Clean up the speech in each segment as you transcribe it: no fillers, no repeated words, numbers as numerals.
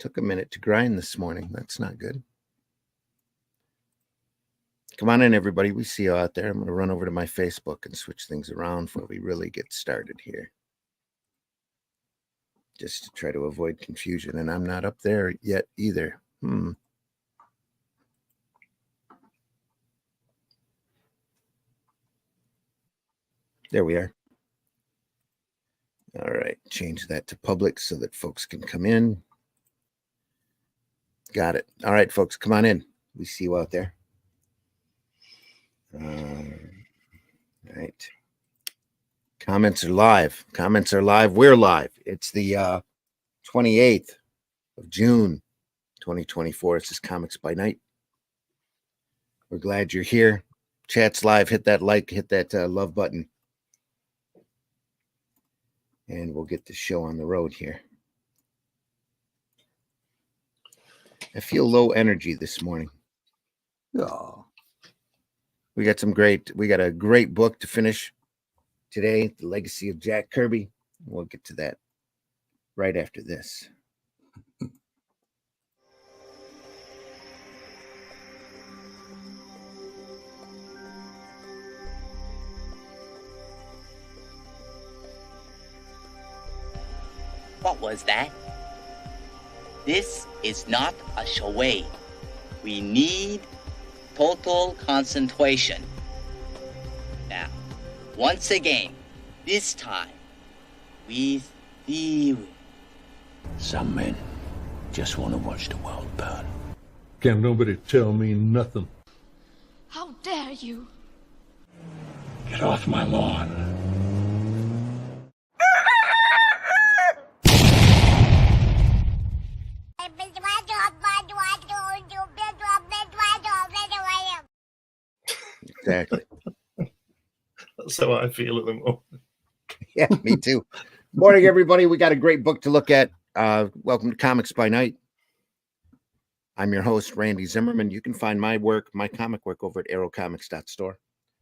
Took a minute to grind this morning. That's not good. Come on in, everybody. We see you out there. I'm going to run over to my Facebook and switch things around before we really get started here. Just to try to avoid confusion. And I'm not up there yet either. There we are. All right. Change that to public so that folks can come in. Got it. All right, folks, come on in. We see you out there. All right. Comments are live. Comments are live. We're live. It's the 28th of June, 2024. This is Comics by Night. We're glad you're here. Chat's live. Hit that like, hit that love button. And we'll get the show on the road here. I feel low energy this morning. Oh. We got a great book to finish today, The Legacy of Jack Kirby. We'll get to that right after this. What was that? This is not a charade. We need total concentration. Now, once again, this time, with theory. Some men just want to watch the world burn. Can't nobody tell me nothing. How dare you? Get off my lawn. Exactly. That's how I feel at the moment. Yeah, me too. Morning, everybody. We got a great book to look at. Welcome to Comics by Night. I'm your host, Randy Zimmerman. You can find my work, my comic work, over at aerocomics.store.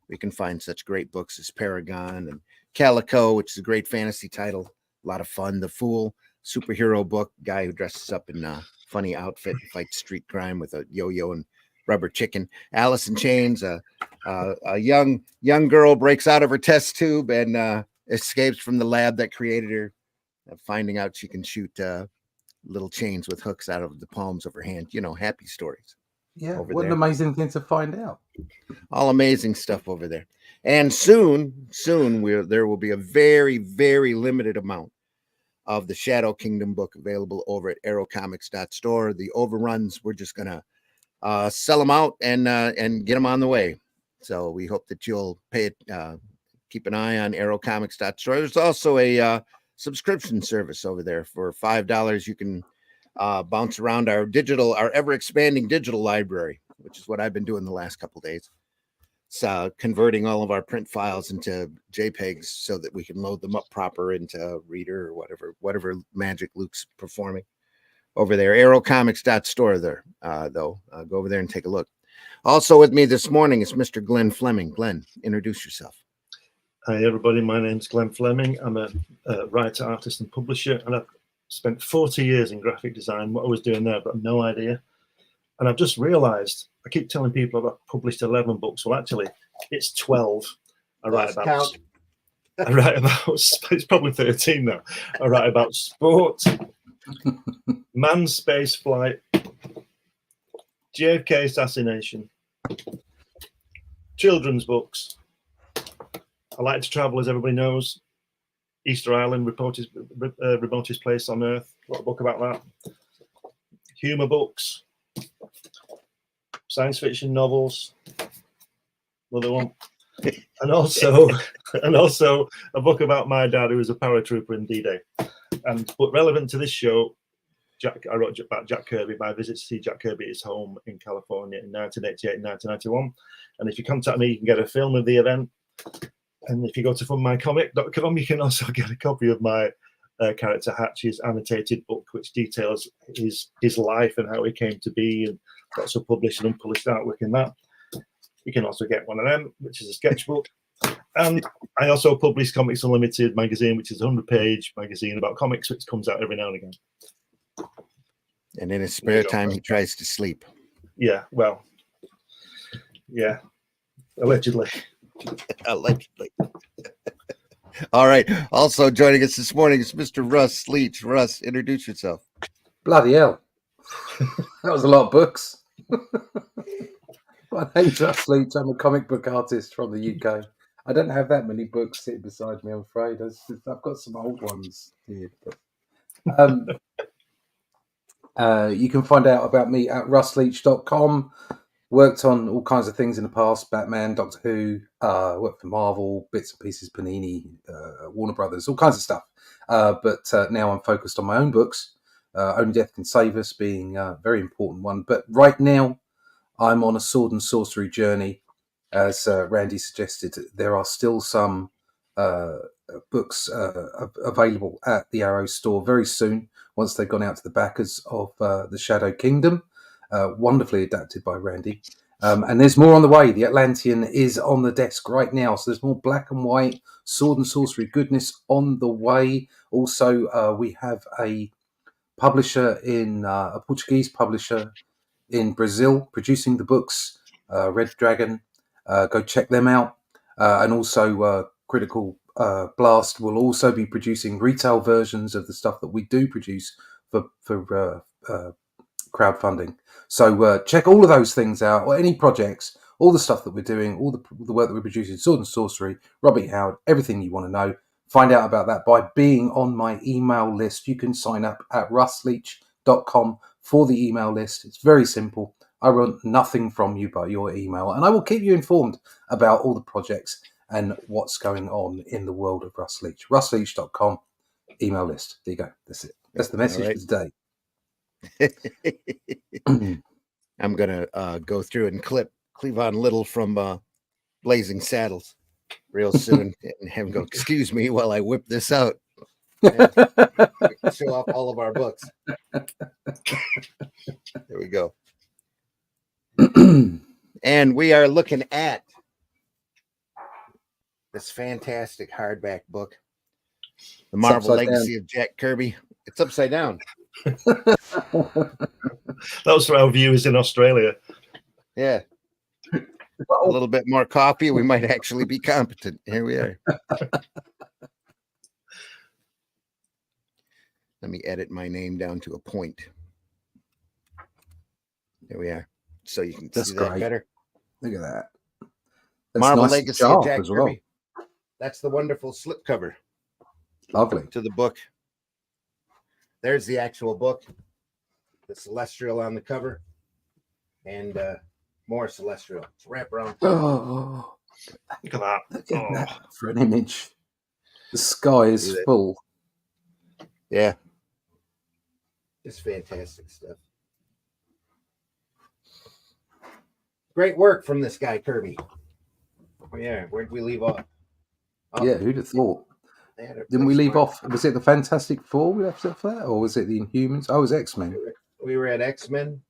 We can find such great books as Paragon and Calico, which is a great fantasy title. A lot of fun. The Fool, superhero book, guy who dresses up in a funny outfit and fights street crime with a yo-yo and rubber chicken. Alice in Chains, a young girl breaks out of her test tube and escapes from the lab that created her, finding out she can shoot little chains with hooks out of the palms of her hand. You know, happy stories. Yeah, what an amazing thing to find out. All amazing stuff over there. And soon there will be a very, very limited amount of the Shadow Kingdom book available over at aerocomics.store. The overruns, we're just going to sell them out and get them on the way. So we hope that you'll pay it. Keep an eye on aerocomics.store. There's also a subscription service over there for $5. You can bounce around our ever expanding digital library, which is what I've been doing the last couple of days. So converting all of our print files into JPEGs so that we can load them up proper into Reader or whatever magic Luke's performing over there. Aerocomics.store there, though. Go over there and take a look. Also with me this morning is Mr. Glenn Fleming. Glenn, introduce yourself. Hi, everybody. My name's Glenn Fleming. I'm a writer, artist, and publisher, and I've spent 40 years in graphic design. What I was doing there, I've got no idea. And I've just realized, I keep telling people I've published 11 books. Well, actually, it's 12. I write about, it's probably 13 now. I write about sport, manned space flight, JFK assassination, children's books. I like to travel, as everybody knows. Easter Island, remotest place on Earth. Got a book about that. Humor books, science fiction novels, another one, and also a book about my dad, who was a paratrooper in D-Day. But relevant to this show, I wrote about Jack Kirby, my visit to see Jack Kirby at his home in California in 1988 and 1991. And if you contact me, you can get a film of the event. And if you go to fundmycomic.com, you can also get a copy of my character Hatch's annotated book, which details his life and how he came to be, and lots of published and unpublished artwork in that. You can also get one of them, which is a sketchbook. And I also publish Comics Unlimited magazine, which is a 100-page magazine about comics, which comes out every now and again. And in his spare time, he tries to sleep. Yeah, well, yeah, allegedly. Allegedly. All right. Also joining us this morning is Mr. Russ Leach. Russ, introduce yourself. Bloody hell. That was a lot of books. My name's Russ Leach. I'm a comic book artist from the UK. I don't have that many books sitting beside me, I'm afraid. I've got some old ones here. But, you can find out about me at russleach.com. Worked on all kinds of things in the past: Batman, Doctor Who, worked for Marvel, bits and pieces, Panini, Warner Brothers, all kinds of stuff. But now I'm focused on my own books. Only Death Can Save Us being a very important one. But right now, I'm on a sword and sorcery journey. As Randy suggested, there are still some books available at the Arrow store very soon, once they've gone out to the backers of the Shadow Kingdom. Wonderfully adapted by Randy. And there's more on the way. The Atlantean is on the desk right now. So there's more black and white sword and sorcery goodness on the way. Also, we have a publisher a Portuguese publisher in Brazil producing the books, Red Dragon. Go check them out. And also Critical Blast will also be producing retail versions of the stuff that we do produce for crowdfunding. So check all of those things out, or any projects, all the stuff that we're doing, all the work that we're producing, Sword and Sorcery, Robbie Howard, everything you want to know. Find out about that by being on my email list. You can sign up at russleach.com for the email list. It's very simple. I want nothing from you but your email, and I will keep you informed about all the projects and what's going on in the world of Russ Leach. russleach.com email list. There you go. That's it. That's the message for today. I'm gonna go through and clip Cleavon Little from Blazing Saddles real soon and have him go, excuse me while I whip this out. Show off all of our books. There we go. And we are looking at this fantastic hardback book, The Marvel Legacy of Jack Kirby. It's upside down. That was for our viewers in Australia. Yeah. A little bit more coffee, we might actually be competent. Here we are. Let me edit my name down to a point. There we are. So you can see that better. Look at that. That's Marvel nice Legacy of Jack Kirby. That's the wonderful slipcover. Lovely. To the book. There's the actual book. The Celestial on the cover. And more Celestial. It's wrap around. Oh, look at that. Look at that for an image. The sky is full. Yeah. Just fantastic stuff. Great work from this guy, Kirby. Oh, yeah, where'd we leave off? Yeah, who'd have thought? Didn't we leave off? Was it the Fantastic Four we left off there? Or was it the Inhumans? Oh, it was X-Men. We were at X-Men.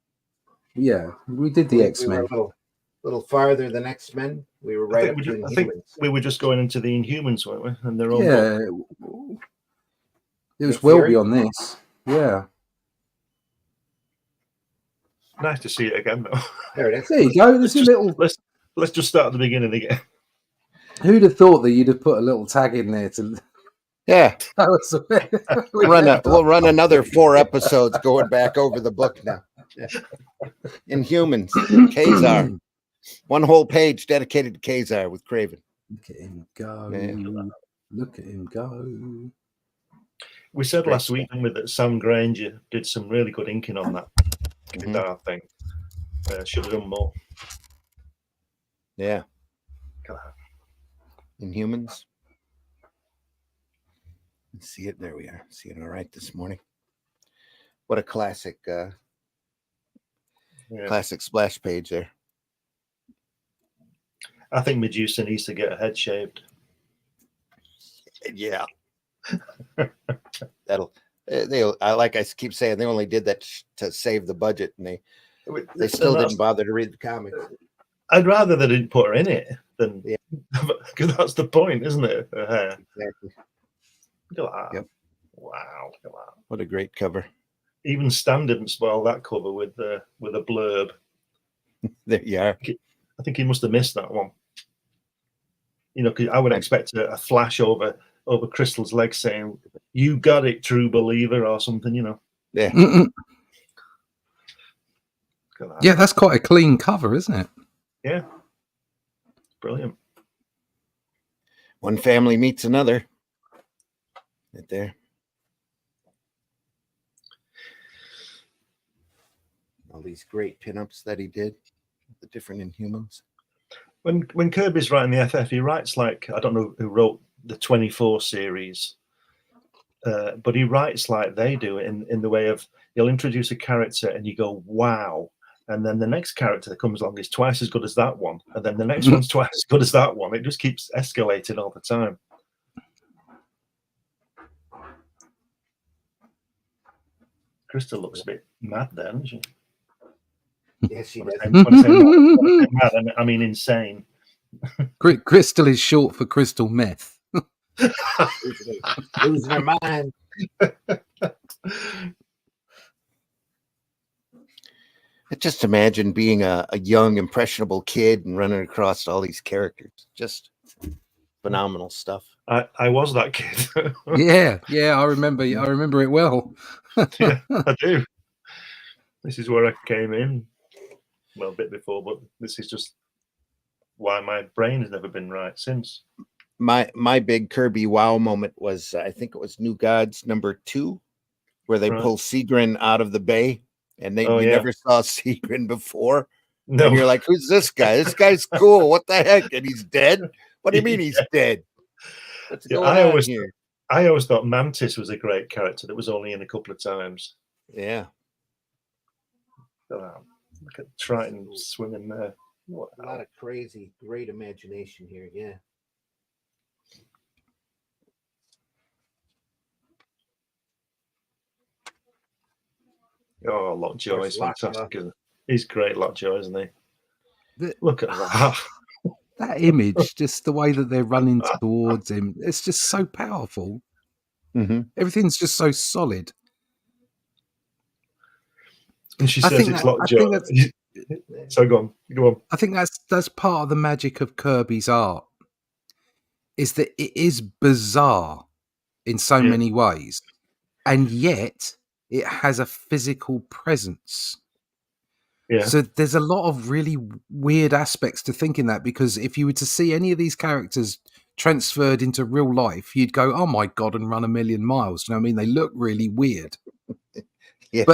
Yeah, we did the X-Men. We were a little farther than X-Men. We were right up to Inhumans. I think we were just going into the Inhumans, weren't we? And their own book. It was well beyond this. Yeah. Nice to see it again, though. There it is. There you go. There's a little. Let's just start at the beginning again. Who'd have thought that you'd have put a little tag in there to? Yeah. We'll run another 4 episodes going back over the book now. Yeah. Inhumans, Kazar. One whole page dedicated to Kazar with Craven. Look at him go. Man. Look at him go. We said last week that Sam Granger did some really good inking on that Kazar thing. Should have done more. Yeah. Inhumans. See it. There we are. See it all right this morning. What a classic classic splash page there. I think Medusa needs to get her head shaved. Yeah. That'll like I keep saying, they only did that to save the budget, and they still didn't bother to read the comics. I'd rather they didn't put her in it than because that's the point, isn't it? Exactly. Look at that. Yep. Wow. Look at that. What a great cover. even Stan didn't spoil that cover with a blurb. There you are. I think he must have missed that one. You know, because I would expect a flash over Crystal's leg saying, "You got it, true believer," or something. You know. Yeah. Yeah, that's quite a clean cover, isn't it? Yeah. Brilliant. One family meets another. Right there. All these great pinups that he did, the different Inhumans. When Kirby's writing the FF, he writes like, I don't know who wrote the 24 series, but he writes like they do in the way of, he'll introduce a character and you go, wow. And then the next character that comes along is twice as good as that one. And then the next one's twice as good as that one. It just keeps escalating all the time. Crystal looks a bit mad there, doesn't she? Yes, she does. When I say mad, I mean insane. Crystal is short for crystal meth. Losing her mind. Just imagine being a young, impressionable kid and running across all these characters. Just phenomenal stuff. I was that kid. Yeah, I remember it well. Yeah, I do. This is where I came in. Well, a bit before, but this is just why my brain has never been right since. My big Kirby wow moment was, I think it was New Gods #2, where they pull Seagrin out of the bay, and never saw Seagrin before. No. And you're like, who's this guy? This guy's cool. What the heck? And he's dead? What do you mean he's dead? What's going on here? I always thought Mantis was a great character that was only in a couple of times. Yeah. Look at Triton swimming there. A lot of crazy, great imagination here. Yeah. Oh, Lockjaw is fantastic, isn't he? He's great, Lockjaw, isn't he? Look at that. That image, just the way that they're running towards him, it's just so powerful. Mm-hmm. Everything's just so solid. And she says it's Lockjaw. So go on. I think that's part of the magic of Kirby's art, is that it is bizarre in so many ways, and yet it has a physical presence. Yeah. So there's a lot of really weird aspects to thinking that, because if you were to see any of these characters transferred into real life, you'd go, "Oh my god," and run a million miles. You know what I mean? They look really weird. Yeah.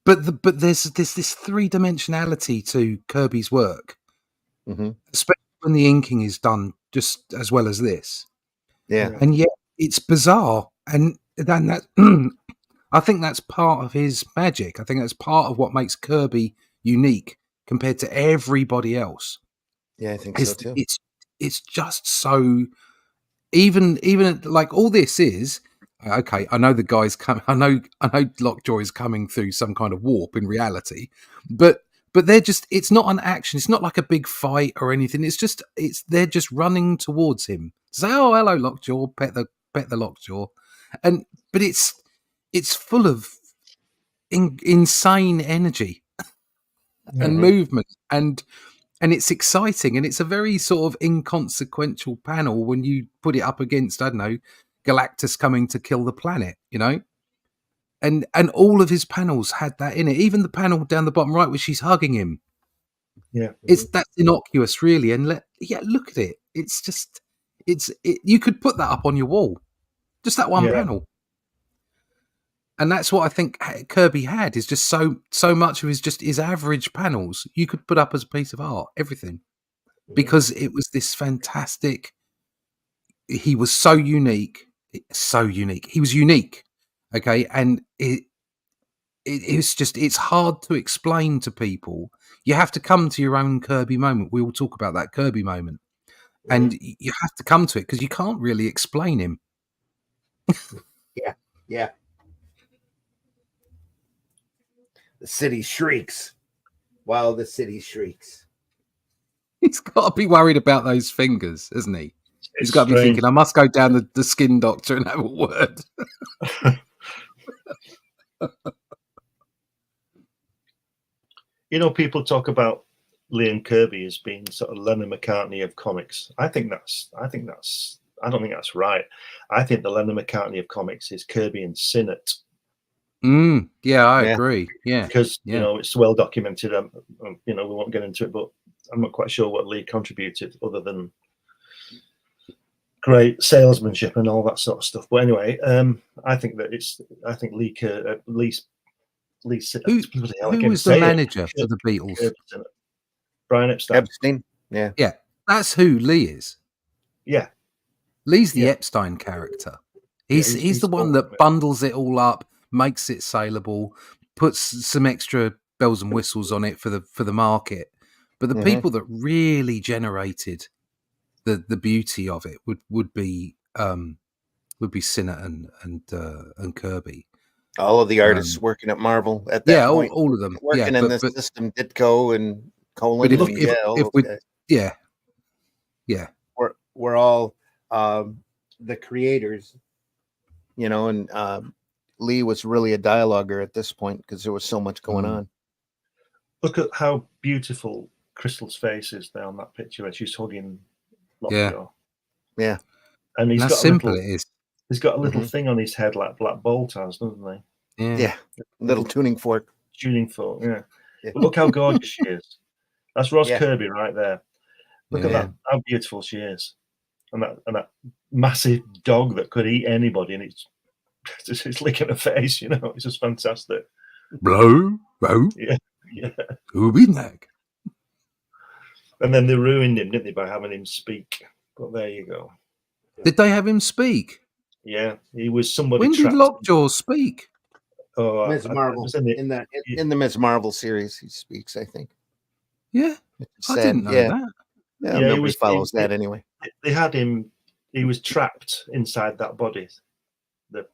But there's this three-dimensionality to Kirby's work, especially when the inking is done just as well as this. Yeah, and yet it's bizarre, and then that I think that's part of his magic. I think that's part of what makes Kirby unique compared to everybody else. Yeah, I think so too. It's just so even like all this is. Okay, I know the guy's coming. I know Lockjaw is coming through some kind of warp in reality, but they're just. It's not an action. It's not like a big fight or anything. They're just running towards him. Say, "Oh, hello, Lockjaw." Pet the Lockjaw, but it's full of insane energy and movement, and it's exciting, and it's a very sort of inconsequential panel when you put it up against, I don't know, Galactus coming to kill the planet, you know, and all of his panels had that in it. Even the panel down the bottom right where she's hugging him, that's innocuous, really. And look at it. It's just you could put that up on your wall, just that one panel. And that's what I think Kirby had, is just so much of his average panels you could put up as a piece of art, everything, because it was this fantastic. He was so unique. He was unique, okay, and it's hard to explain to people. You have to come to your own Kirby moment. We will talk about that Kirby moment, and you have to come to it because you can't really explain him. Yeah. The city shrieks while the city shrieks. He's got to be worried about those fingers, isn't he? He's got to be thinking, I must go down the skin doctor and have a word. You know, people talk about Lee and Kirby as being sort of Lennon McCartney of comics. I don't think that's right. I think the Lennon McCartney of comics is Kirby and Sinnott. Yeah, I Yeah. agree. Yeah, Because yeah. you know it's well documented. You know, we won't get into it, but I'm not quite sure what Lee contributed other than great salesmanship and all that sort of stuff. But anyway, I think Lee Who was the manager for the Beatles? Brian Epstein. Epstein. Yeah. Yeah, that's who Lee is. Yeah, Lee's the Yeah. Epstein character. he's He's the one that bundles it all up, makes it saleable, puts some extra bells and whistles on it for the market. But the Mhm. people that really generated the beauty of it would be Sinnott and Kirby. All of the artists working at Marvel at that Yeah, point. all of them. Working Yeah, in this system, Ditko and Colin. but And, all those guys. yeah, We're all the creators, you know, and Lee was really a dialoguer at this point because there was so much going on. Look at how beautiful Crystal's face is there on that picture when she's hugging Lockjaw. Yeah. And he's how got simple it is. He's got a little thing on his head like Black Bolt has, doesn't he? Yeah. Little tuning fork. Tuning fork, yeah. But look how gorgeous she is. That's Roz Kirby right there. Look at that, how beautiful she is. And that massive dog that could eat anybody, and it's licking her face, you know. It's just fantastic. Blow. Yeah. Who be neck? And then they ruined him, didn't they, by having him speak. But there you go. Did they have him speak? Yeah, he was somebody. When did Lockjaw speak? Oh, Ms. Marvel in the Ms. Marvel series, he speaks. I think. Yeah, I didn't know that. Yeah, nobody follows that anyway. They had him. He was trapped inside that body, the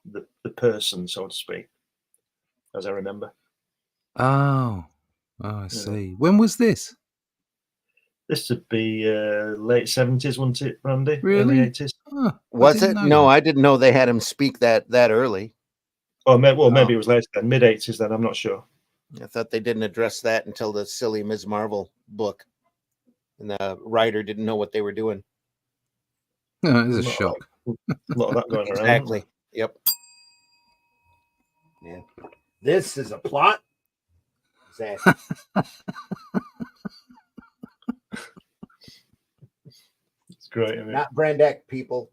person, so to speak, as I remember. Oh, I see. When was this? This would be late 70s, wasn't it, Randy? Really? Early 80s. Was it? No, I didn't know they had him speak that early. Oh, maybe it was later then, mid 80s then. I'm not sure. I thought they didn't address that until the silly Ms. Marvel book, and the writer didn't know what they were doing. No, it was a shock. A lot of that going around. Exactly. Yep. Yeah. This is a plot. Exactly. It's great. I mean. Not Brandeck, people.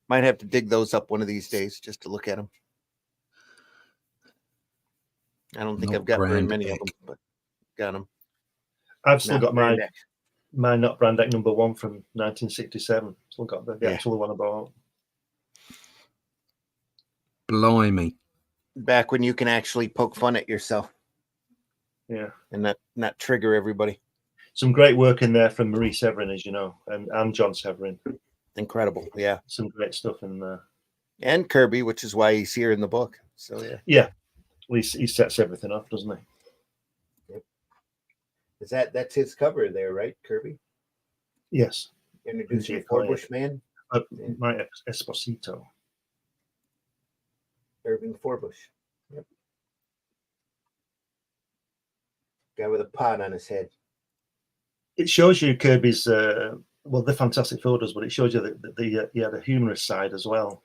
Might have to dig those up one of these days just to look at them. I don't think I've got very many of them, but got them. I've still got my Not Brandeck #1 from 1967. Still got the actual one about. Blimey. Back when you can actually poke fun at yourself. Yeah. And not trigger everybody. Some great work in there from Marie Severin, as you know, and John Severin. Incredible, yeah. Some great stuff in there. And Kirby, which is why he's here in the book. So yeah. At least he sets everything off, doesn't he? Yep. That's his cover there, right, Kirby? Yes. Introducing Forbush Man. My Esposito. Irving Forbush. Yep. Guy with a pot on his head. It shows you Kirby's they're fantastic photos, but it shows you that he had a humorous side as well.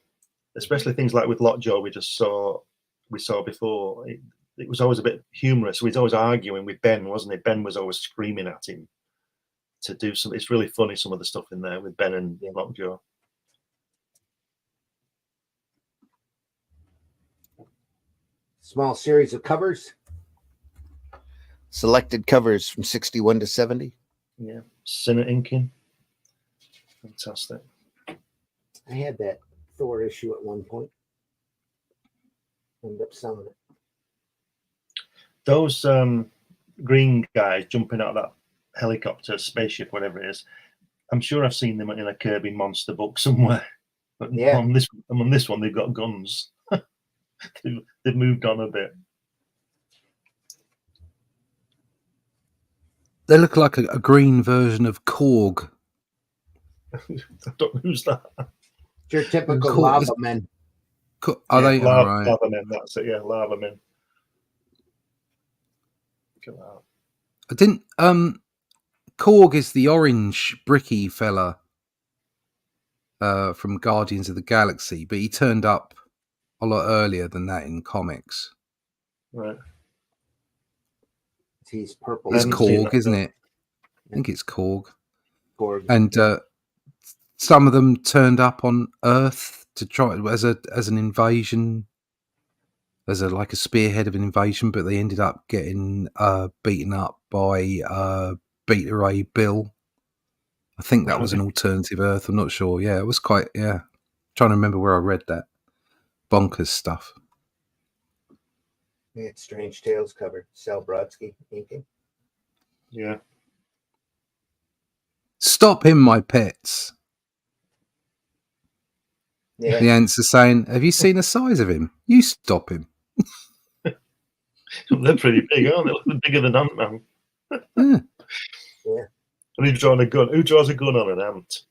Especially things like with Lockjaw we saw before. It was always a bit humorous. He was always arguing with Ben, wasn't it? Ben was always screaming at him to do something. It's really funny, some of the stuff in there with Ben and Lockjaw. Small series of covers. Selected covers from 61 to 70. Yeah. Sinnott inking. Fantastic. I had that Thor issue at one point. Ended up selling it. Those green guys jumping out of that helicopter, spaceship, whatever it is, I'm sure I've seen them in a Kirby monster book somewhere. But on this one, they've got guns. They've moved on a bit. They look like a green version of Korg. I don't know who's that. Your typical lava men. Are they? All Lava, right. lava men, that's it, yeah, lava men. Look at that. I didn't. Korg is the orange bricky fella from Guardians of the Galaxy, but he turned up a lot earlier than that in comics. Right. He's purple. It's haven't seen Korg, that, isn't no. it? I think it's Korg. Korg. And some of them turned up on Earth to try as an invasion, as a spearhead of an invasion, but they ended up getting beaten up by Beta Ray Bill. I think that was an alternative Earth. I'm not sure. Yeah, it was quite. Yeah, trying to remember where I read that. Bonkers stuff. Yeah, Strange Tales cover. Sal Brodsky inking. Yeah. Stop him, my pets. Yeah. The ants are saying, "Have you seen the size of him? You stop him." They're pretty big, aren't they? They're bigger than Ant-Man. Yeah. Yeah. And he's drawing a gun. Who draws a gun on an ant?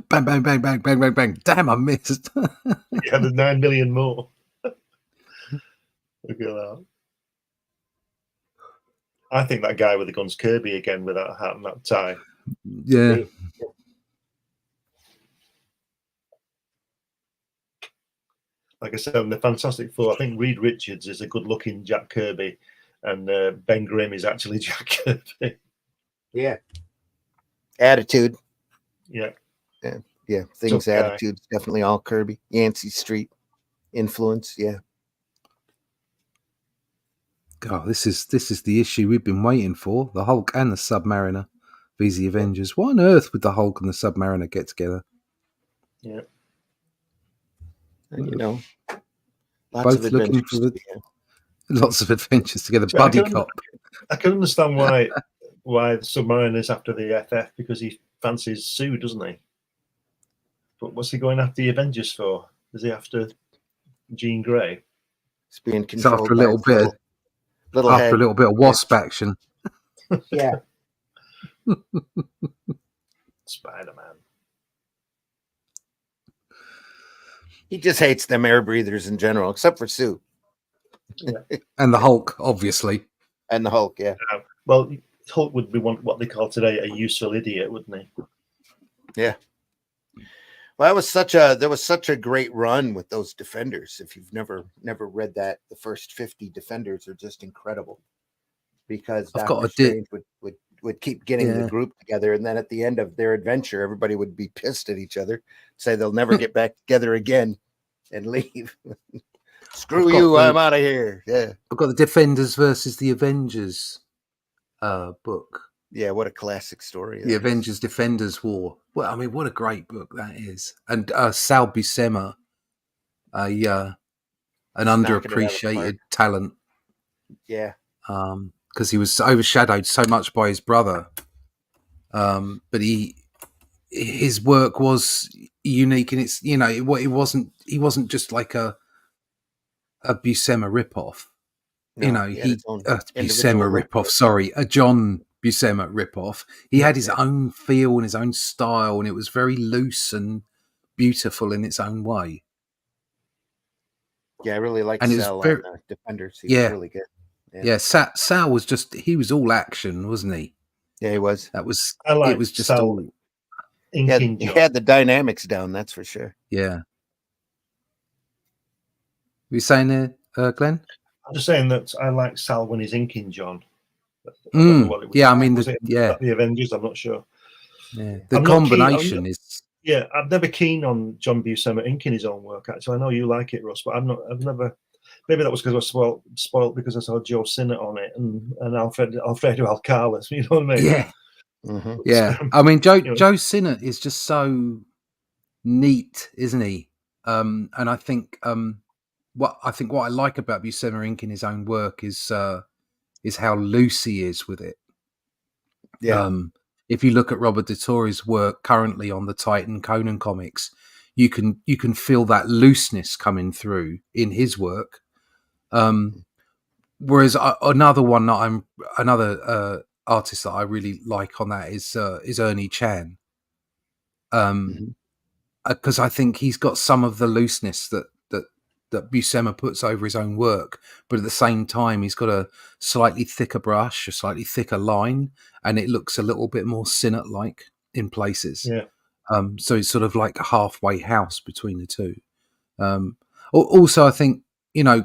Bang, bang, bang, bang, bang, bang, bang. Damn, I missed. Yeah, there's 9 million more. Look at that. I think that guy with the gun's Kirby again with that hat and that tie. Yeah. Like I said, in the Fantastic Four, I think Reed Richards is a good-looking Jack Kirby, and Ben Grimm is actually Jack Kirby. Yeah. Attitude. Yeah. Yeah. Things, Tough guy. attitudes, definitely all Kirby. Yancey Street influence. Yeah. God, this is the issue we've been waiting for. The Hulk and the Submariner vs the Avengers. Why on earth would the Hulk and the Submariner get together? Yeah. And, lots Both of looking adventures. for lots of adventures together. So I Buddy can- cop. I can understand why the Submariner's after the FF, because he fancies Sue, doesn't he? But what's he going after the Avengers for? Is he after Jean Grey? It's being It's controlled after a by little its bit. little After head. a little bit of wasp action. Yeah. Spider-Man. He just hates them air breathers in general, except for Sue And the Hulk, obviously. and the Hulk. Yeah. Well, Hulk would be what they call today a useful idiot, wouldn't he? Yeah. Well, there was such a great run with those Defenders. If you've never read that, the first 50 Defenders are just incredible, because I've got Doctor a di- Strange would keep getting Yeah. the group together, and then at the end of their adventure, everybody would be pissed at each other, say they'll never get back together again, and leave. Screw I've got you! the- I'm out of here. Yeah. I've got the Defenders versus the Avengers book. Yeah. What a classic story. The that is. Avengers Defenders War. Well, I mean, what a great book that is. And Sal Buscema, an knocking it out of the underappreciated park. talent, Yeah. because he was overshadowed so much by his brother. But his work was unique, and it's it wasn't just like a Buscema ripoff. No, he had his own individual Buscema look. ripoff. Sorry, a John Buscema ripoff. He had his Yeah. own feel and his own style, and it was very loose and beautiful in its own way. Yeah, I really like And it was Cell very- on Defenders. He Yeah. was really good. Yeah, Sal was he was all action, wasn't he? Yeah, he was. That was I like it was just Sal all inking He job. had the dynamics down, that's for sure. yeah. Were you saying there, Glenn? I'm just saying that I like Sal when he's inking John. I don't know what it was. Yeah, I mean, Was it the Avengers? I'm not sure. the I'm not combination keen- is Yeah, I'm never keen on John Buscema inking his own work. Actually, I know you like it, Russ, but I've never. Maybe that was because I was spoiled because I saw Joe Sinnott on it and Alfredo Alcala. You know what I mean? yeah. Mhm. Yeah, I mean, Joe You know. Joe Sinnott is just so neat, isn't he? And I think what I like about Buscema inking his own work is how loose he is with it. Yeah. If you look at Robert DeTore's work currently on the Titan Conan comics, you can feel that looseness coming through in his work. Whereas another artist that I really like on that is Ernie Chan. Mhm. because I think he's got some of the looseness that Buscema puts over his own work, but at the same time he's got a slightly thicker brush, a slightly thicker line, and it looks a little bit more Sinnott-like in places. Yeah. So it's sort of like a halfway house between the two. Also, I think, you know,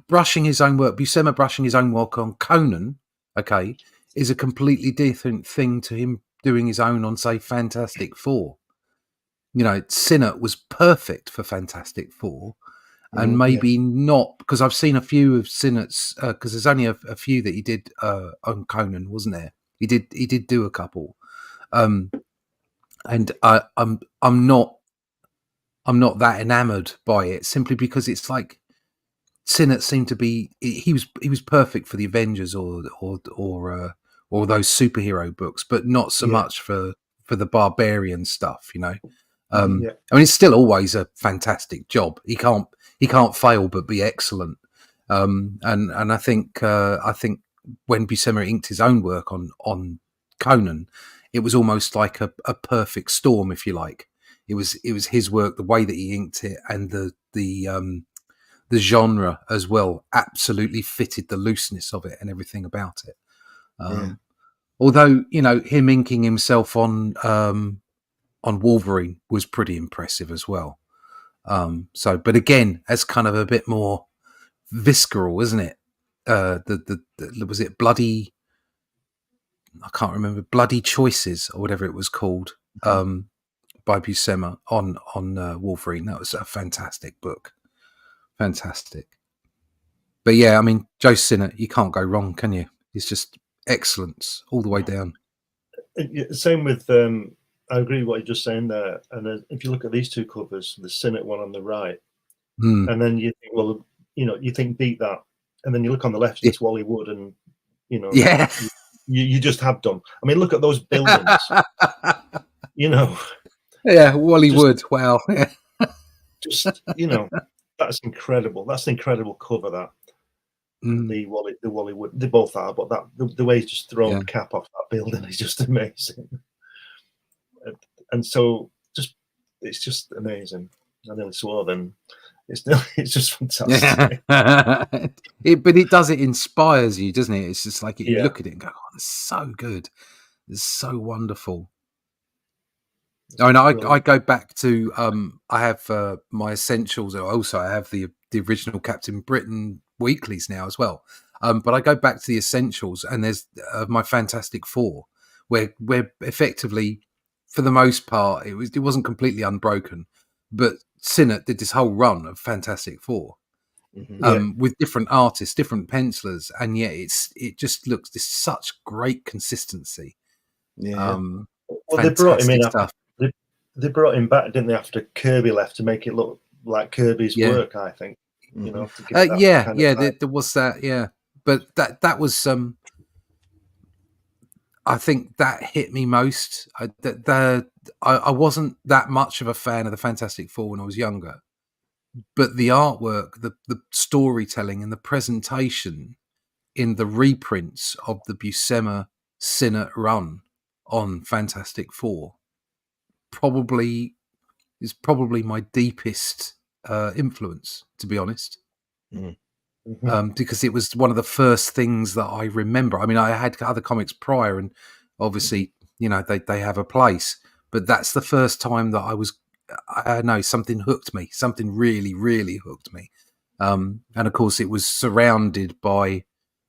brushing his own work, Buscema brushing his own work on Conan, okay, is a completely different thing to him doing his own on, say, Fantastic Four. You know, Sinnott was perfect for Fantastic Four, and maybe not, because I've seen a few of Sinnott's, because there's only a few that he did on Conan, wasn't there? He did do a couple, and I'm not that enamored by it, simply because it's like Sinnott seemed to be, he was perfect for the Avengers or those superhero books, but not so much for the barbarian stuff, you know. I mean, it's still always a fantastic job. He can't fail but be excellent. And I think when Buscema inked his own work on Conan, it was almost like a perfect storm, if you like. It was his work, the way that he inked it, and the genre as well absolutely fitted the looseness of it and everything about it. Although, you know, him inking himself on Wolverine was pretty impressive as well. But again, as kind of a bit more visceral, isn't it? Was it Bloody? I can't remember. Bloody Choices or whatever it was called, by Buscema on Wolverine. That was a fantastic book. Fantastic. But yeah, I mean, Joe Sinnott, you can't go wrong, can you? It's just excellence all the way down. Same with. I agree with what you're just saying there. And if you look at these two covers, the Sinnott one on the right, and then you think, well, you know, you think beat that, and then you look on the left, it's Wally Wood, and you know, you just have done. I mean, look at those buildings. You know, Wally Wood. Wow. Just, you know, that's incredible. That's an incredible cover. That the Wally Wood, they both are, but that the way he's just thrown the cap off that building is just amazing. And so, it's just amazing. I nearly swore then. It's just fantastic. But it inspires you, doesn't it? It's just like you look at it and go, "Oh, it's so good. It's so wonderful." I mean, I go back to I have my essentials. Also, I have the original Captain Britain weeklies now as well. But I go back to the essentials, and there's my Fantastic Four, where effectively, for the most part, it wasn't completely unbroken, but Sinnott did this whole run of Fantastic Four with different artists, different pencilers, and yet it just looks this such great consistency. Well, they brought him in after, they brought him back, didn't they, after Kirby left, to make it look like Kirby's work, I think. You know, to give there was that, but that was I think that hit me most. I wasn't that much of a fan of the Fantastic Four when I was younger, but the artwork, the storytelling, and the presentation in the reprints of the Buscema Sinnott run on Fantastic Four is probably my deepest influence, to be honest. Because it was one of the first things that I remember. I mean, I had other comics prior, and obviously, you know, they have a place, but that's the first time that I know something hooked me. Something really, really hooked me. And of course, it was surrounded by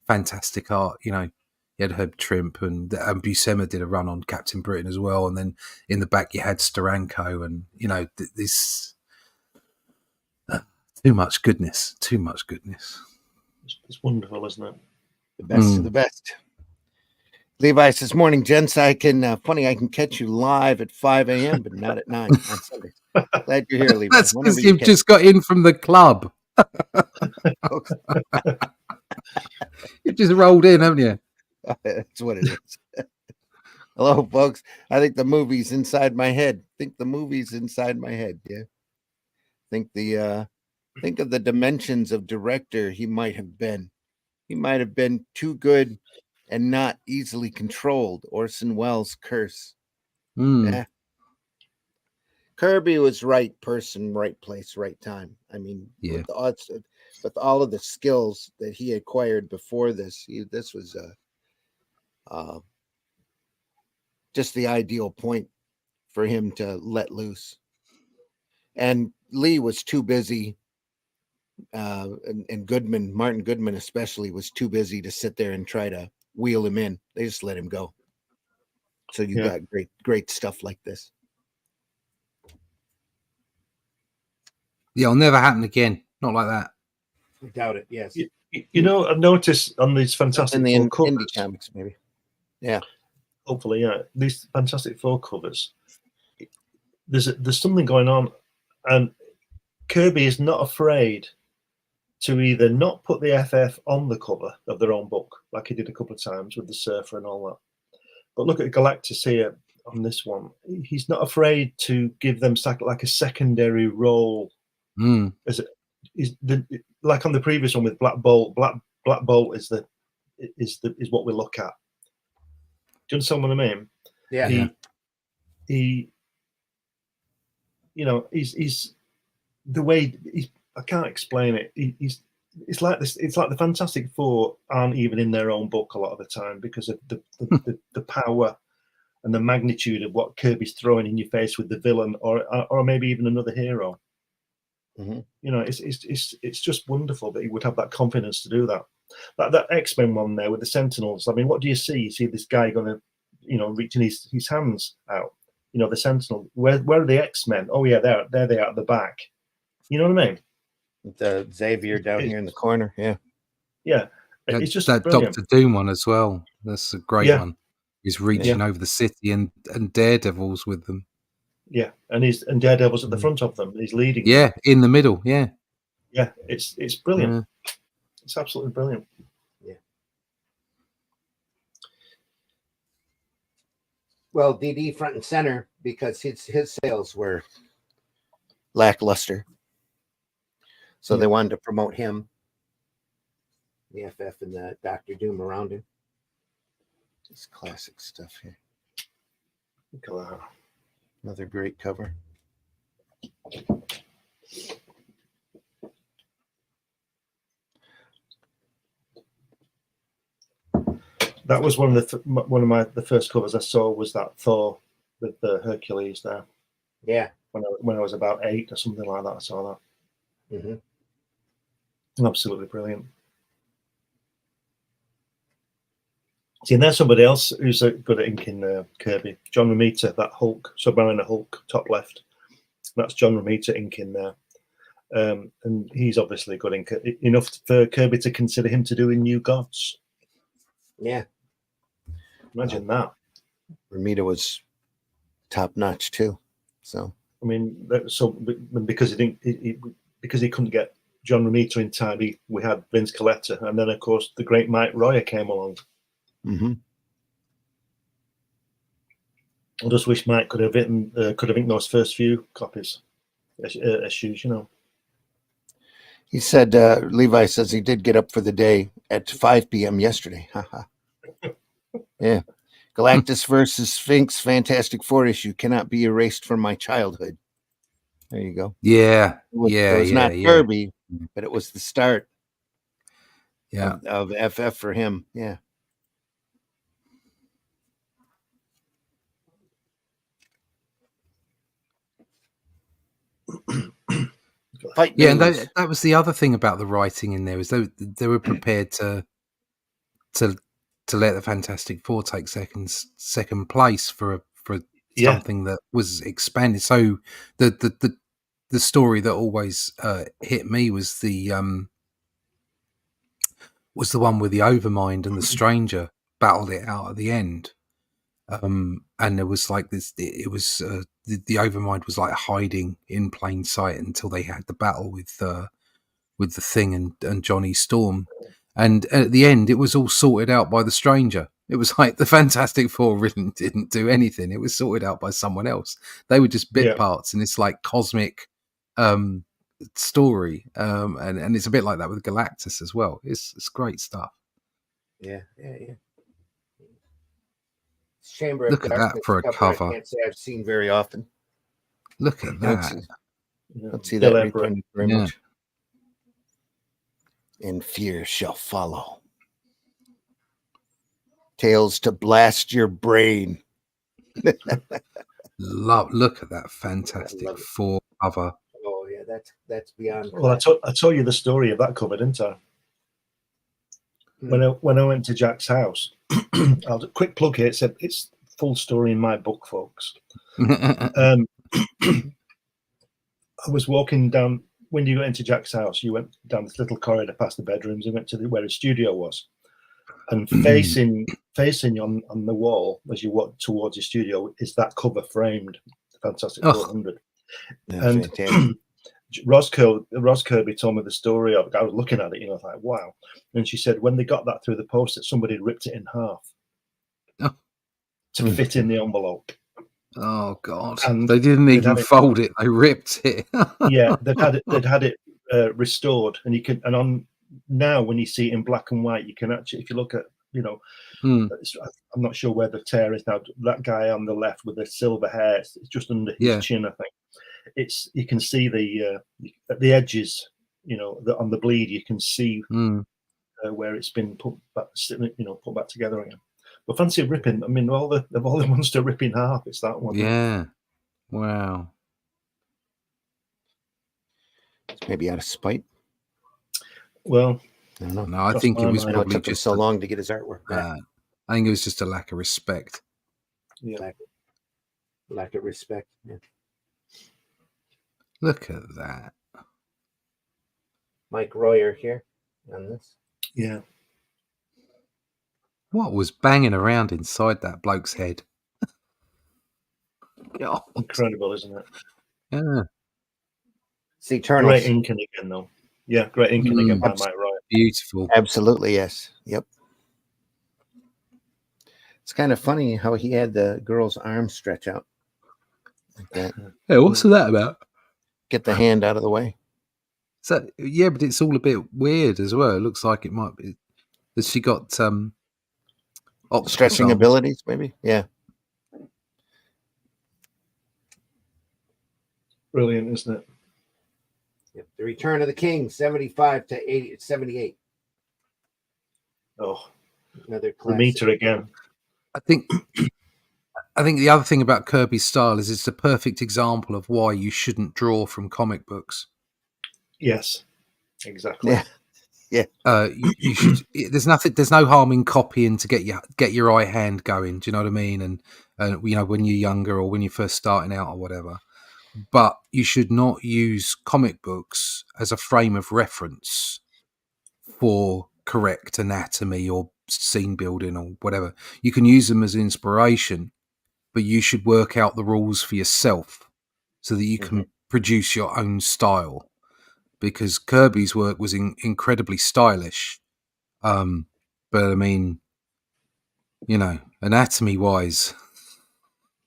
fantastic art. You know, you had Herb Trimp, and Buscema did a run on Captain Britain as well. And then in the back, you had Steranko, and, you know, this too much goodness. It's wonderful, isn't it? The best of the best. Levi says, "Morning, gents. I can catch you live at 5 a.m., but not at 9 on Sunday." Glad you're here, Levi. That's because you've just got in from the club. You've just rolled in, haven't you? That's what it is. Hello, folks. I think the movie's inside my head. Yeah. Think of the dimensions of director he might have been. He might have been too good and not easily controlled. Orson Welles' curse. Yeah. Kirby was right person, right place, right time. I mean, Yeah. with all of the skills that he acquired before this, this was just the ideal point for him to let loose. And Lee was too busy, and Martin Goodman especially, was too busy to sit there and try to wheel him in. They just let him go. So you got great stuff like this. Yeah, it'll never happen again. Not like that. I doubt it. Yes. You know, I've noticed on these Fantastic in the Four covers, indie comics, maybe. Yeah. Hopefully, yeah. These Fantastic Four covers, there's something going on, and Kirby is not afraid to either not put the FF on the cover of their own book, like he did a couple of times with the Surfer and all that. But look at Galactus here on this one. He's not afraid to give them like a secondary role. As like on the previous one with Black Bolt. Black Bolt is what we look at. Do you understand what I mean? Yeah. He he's the way I can't explain it. It's like this. It's like the Fantastic Four aren't even in their own book a lot of the time because of the power and the magnitude of what Kirby's throwing in your face with the villain or maybe even another hero. Mm-hmm. You know, it's just wonderful that he would have that confidence to do that. That X-Men one there with the Sentinels. I mean, what do you see? You see this guy going to, reaching his hands out. The Sentinel. Where are the X-Men? Oh yeah, there they are at the back. You know what I mean? The Xavier down here in the corner. Yeah. Yeah. It's just that brilliant. Doctor Doom one as well. That's a great one. He's reaching over the city and Daredevil's with them. Yeah, and Daredevil's at the front of them. He's leading. Yeah, in the middle. Yeah. Yeah, it's brilliant. Yeah. It's absolutely brilliant. Yeah. Well, DD front and center because his sales were lackluster. So they wanted to promote him, the FF and the Dr. Doom around him. It's classic stuff here. Look at that. Another great cover. That was one of the first covers I saw was that Thor with the Hercules there. Yeah. When I was about 8 or something like that, I saw that. Mm-hmm. Absolutely brilliant. See, and there's somebody else who's good at inking Kirby. John Romita, that Hulk, Submariner Hulk, top left. That's John Romita inking there. And he's obviously good inker, enough for Kirby to consider him to do in New Gods. Yeah. Imagine that. Romita was top notch too. So I mean, because he couldn't get John Romita in time, we had Vince Coletta, and then of course the great Mike Royer came along. Mm-hmm. I just wish Mike could have inked those first few copies, issues. He said, Levi says he did get up for the day at 5 p.m. yesterday. Yeah. Galactus versus Sphinx Fantastic Four issue cannot be erased from my childhood. There you go. Yeah. It was not Kirby, but it was the start of FF for him. Yeah. And that was the other thing about the writing in there is they were prepared to let the Fantastic Four take second place for something that was expanded. So the story that always hit me was the one with the Overmind and the Stranger battled it out at the end. And there was like this. It was the Overmind was like hiding in plain sight until they had the battle with the Thing and Johnny Storm, and at the end it was all sorted out by the Stranger. It was like the Fantastic Four really didn't do anything. It was sorted out by someone else. They were just bit parts in this like cosmic story, and it's a bit like that with Galactus as well. It's great stuff. Yeah. Chamber of Look at that Darkness for a cover. I can't say I've seen very often. Look at that. Don't see Bill that Everett. reprinted very Yeah. much. And fear shall follow. Tales to blast your brain. Look at that fantastic love it. 4 cover. Oh yeah, that's beyond. Well, I told you the story of that cover, didn't I? When I went to Jack's house, I'll do a quick plug here. It's full story in my book, folks. I was walking down. When you went into Jack's house, you went down this little corridor past the bedrooms and went to where his studio was. And facing on the wall as you walk towards his studio is that cover framed, Fantastic 400. And Ross Kirby told me the story of it. I was looking at it, I was like, wow. And she said when they got that through the post, that somebody had ripped it in half to fit in the envelope. Oh God! And they didn't even fold it; they ripped it. Yeah, they'd had it restored, and you can. And on now, when you see it in black and white, you can actually, if you look at, I'm not sure where the tear is now. That guy on the left with the silver hair, it's just under his chin, I think. You can see at the edges, on the bleed, you can see where it's been put back together again. But fancy ripping. I mean, all the ones to rip in half, it's that one. Yeah. Wow. It's maybe out of spite. Well, I don't know. No, I think it was probably took him just so long to get his artwork back. I think it was just a lack of respect. Yeah. Lack of respect. Yeah. Look at that. Mike Royer here on this. Yeah. What was banging around inside that bloke's head? God. Incredible, isn't it? Yeah. It's Eternals. Great inking again, though. Yeah, great inking again by Mike Royer. Beautiful. Absolutely, yes. Yep. It's kind of funny how he had the girl's arm stretch out like that. Yeah, what's that about? Get the hand out of the way. So yeah, but it's all a bit weird as well. It looks like it might be. Has she got stretching abilities? Maybe. Yeah. Brilliant, isn't it? Yep. The Return of the King, 75 to 80, 78. Oh, another classic. The meter again. I think the other thing about Kirby's style is it's a perfect example of why you shouldn't draw from comic books. Yes, exactly. Yeah. You should. There's no harm in copying to get your eye hand going. Do you know what I mean? And when you're younger or when you're first starting out or whatever. But you should not use comic books as a frame of reference for correct anatomy or scene building or whatever. You can use them as inspiration, but you should work out the rules for yourself so that you can produce your own style. Because Kirby's work was incredibly stylish. But I mean, anatomy-wise,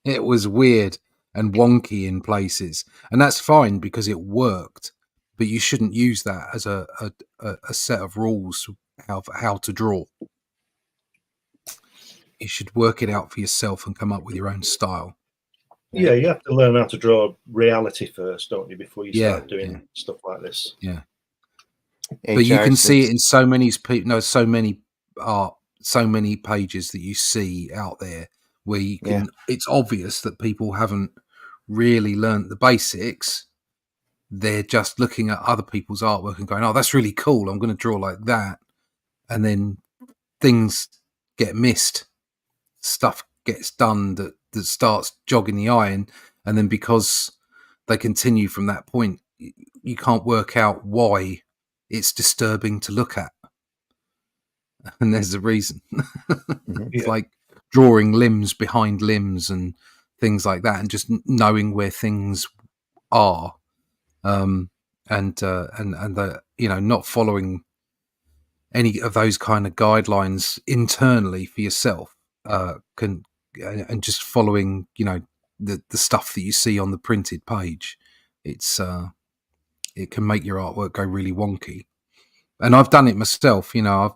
it was weird and wonky in places. And that's fine because it worked. But you shouldn't use that as a set of rules of how to draw. You should work it out for yourself and come up with your own style. Yeah, you have to learn how to draw reality first, don't you, before you start doing stuff like this. Yeah. But you can see it in so many pages that you see out there where you can. It's obvious that people haven't really learnt the basics. They're just looking at other people's artwork and going, "Oh, that's really cool. I'm going to draw like that," and then things get missed. Stuff gets done that starts jogging the eye, and then because they continue from that point, you can't work out why it's disturbing to look at. And there's a reason. It's like drawing limbs behind limbs and things like that, and just knowing where things are, and the not following any of those kind of guidelines internally for yourself, and just following the stuff that you see on the printed page. It can make your artwork go really wonky. And I've done it myself. I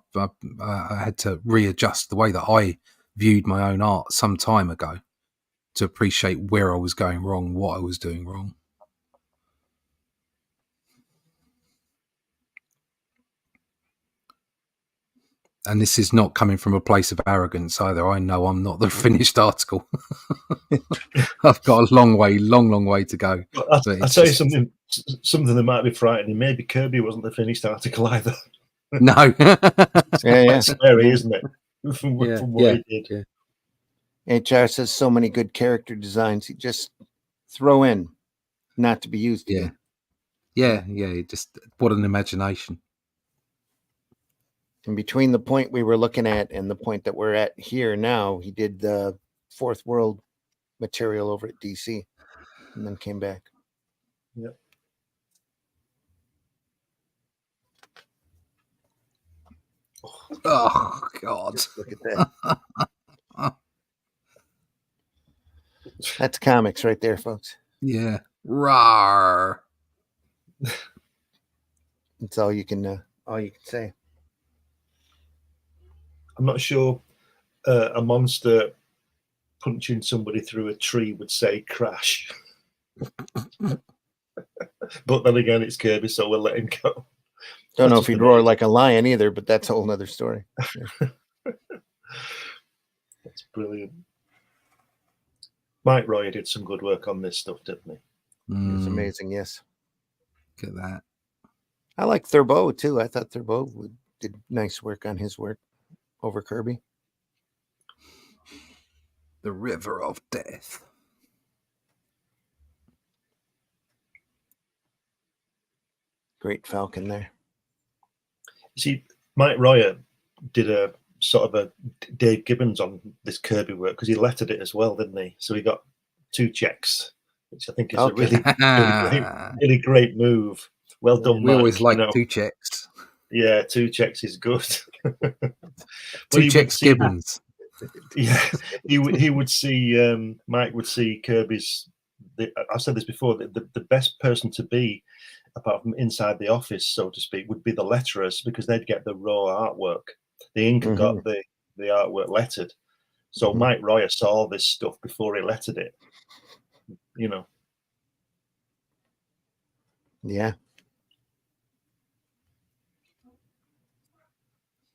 had to readjust the way that I viewed my own art some time ago to appreciate where I was going wrong, what I was doing wrong. And this is not coming from a place of arrogance either. I know I'm not the finished article. I've got a long way to go. I'll tell you something that might be frightening. Maybe Kirby wasn't the finished article either. No. Yeah. Scary, isn't it? From what he did. Yeah. HR says so many good character designs. He just throw in, not to be used again. Yeah. Just what an imagination. And between the point we were looking at and the point that we're at here now, he did the Fourth World material over at DC and then came back. Yep. Oh, God. Just look at that. That's comics right there, folks. Yeah. Rawr. That's all you can say. I'm not sure a monster punching somebody through a tree would say crash. But then again, it's Kirby, so we'll let him go. Don't know if he'd roar like a lion either, but that's a whole nother story. Yeah. That's brilliant. Mike Royer did some good work on this stuff, didn't he? It's amazing, yes. Look at that. I like Thurbo too. I thought Thurbo did nice work on his work over Kirby. The River of Death. Great Falcon there. See, Mike Royer did a sort of a Dave Gibbons on this Kirby work because he lettered it as well, didn't he? So he got 2 checks, which I think is a really great move. Well done, We Mike. always like 2 checks. Yeah, 2 checks is good. 2 checks Gibbons. Yeah, he would see Mike would see Kirby's. I've said this before. The best person to be, apart from inside the office, so to speak, would be the letterers because they'd get the raw artwork. The inker got the artwork lettered. So Mike Royer saw this stuff before he lettered it. You know. Yeah.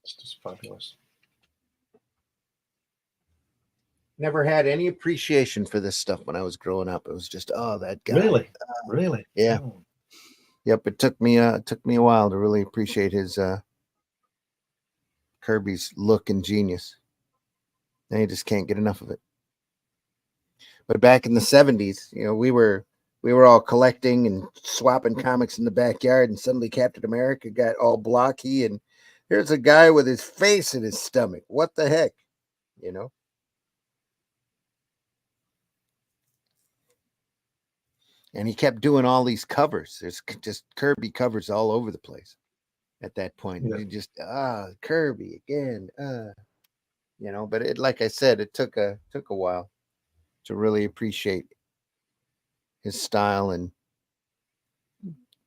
It's just fabulous. Never had any appreciation for this stuff when I was growing up. It was just, oh, that guy. Really? Yeah. Oh. Yep. It took me a while to really appreciate his Kirby's look and genius. And you just can't get enough of it. But back in the 70s, you know, we were all collecting and swapping comics in the backyard, and suddenly Captain America got all blocky, and here's a guy with his face in his stomach. What the heck? You know? And he kept doing all these covers. There's just Kirby covers all over the place at that point. Yeah. You just Kirby again. You know, but it, like I said, it took a while to really appreciate his style, and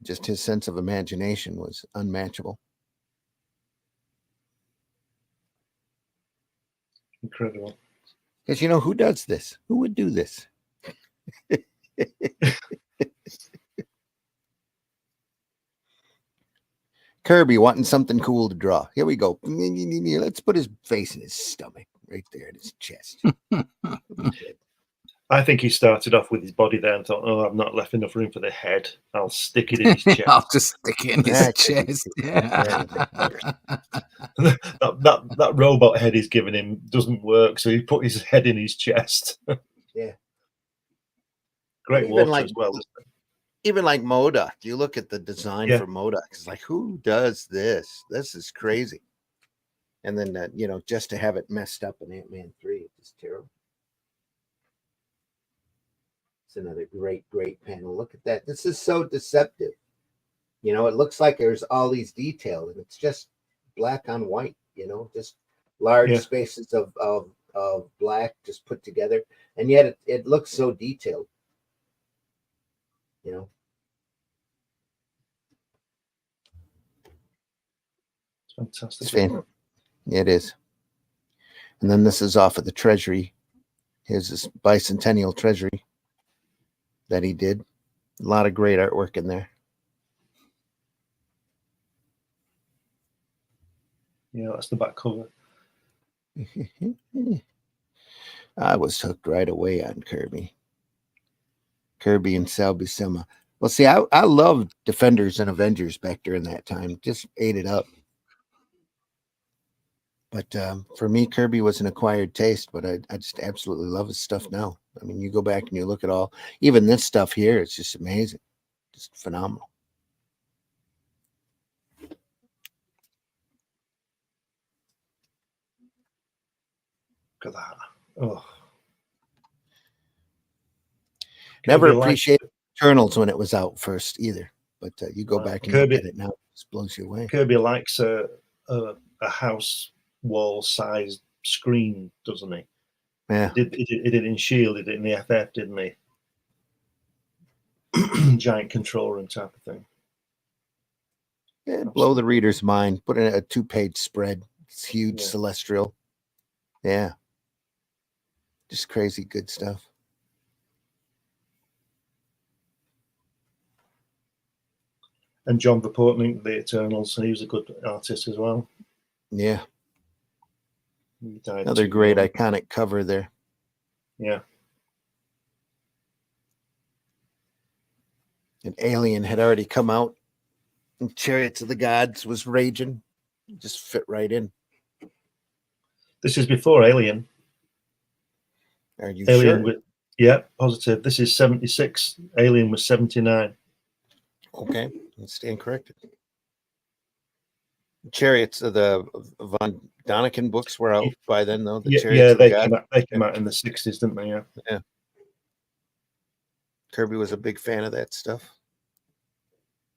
just his sense of imagination was unmatchable. Incredible. Because, you know, who does this? Who would do this? Kirby wanting something cool to draw. Here we go. Let's put his face in his stomach, right there in his chest. I think he started off with his body there and thought, "Oh, I've not left enough room for the head. I'll stick it in his chest. I'll just stick it in his chest." Yeah. that robot head he's given him doesn't work, so he put his head in his chest. Yeah. Great water as well. Even like MODOK, you look at the design for MODOK, it's like, who does this? This is crazy. And then, you know, just to have it messed up in Ant-Man 3, it's terrible. It's another great panel. Look at that. This is so deceptive. You know, it looks like there's all these details, and it's just black on white, you know, just large spaces of black just put together. And yet it looks so detailed. You know, it's fantastic. It is. And then this is off of the Treasury. Here's this bicentennial Treasury that he did. A lot of great artwork in there. Yeah, that's the back cover. I was hooked right away on Kirby. Kirby and Sal Buscema. Well, see, I loved Defenders and Avengers back during that time. Just ate it up. But for me, Kirby was an acquired taste, but I just absolutely love his stuff now. I mean, you go back and you look at all, even this stuff here, it's just amazing. Just phenomenal. Look at that. Oh. Never Kirby appreciated Eternals when it was out first either. But you go back and Kirby, look at it now, it just blows you away. Kirby likes a house wall sized screen, doesn't he? Yeah. He did it in Shield, he did it in the FF, didn't he? Giant control room type of thing. Yeah, blow the reader's mind. Put in a 2-page spread. It's huge, Yeah. celestial. Yeah. Just crazy good stuff. And John Verportnik, the Eternals, and he was a good artist as well. Yeah. He died Another too great young. iconic cover there. Yeah. And Alien had already come out, and Chariots of the Gods was raging. Just fit right in. This is before Alien. Are you Alien sure? Yeah, positive. This is 76. Alien was 79. Okay, I stand corrected. Chariots of the Von Daniken books were out by then, though. The Chariots of the Gods. They came out in the 60s, didn't they? Yeah. Yeah. Kirby was a big fan of that stuff.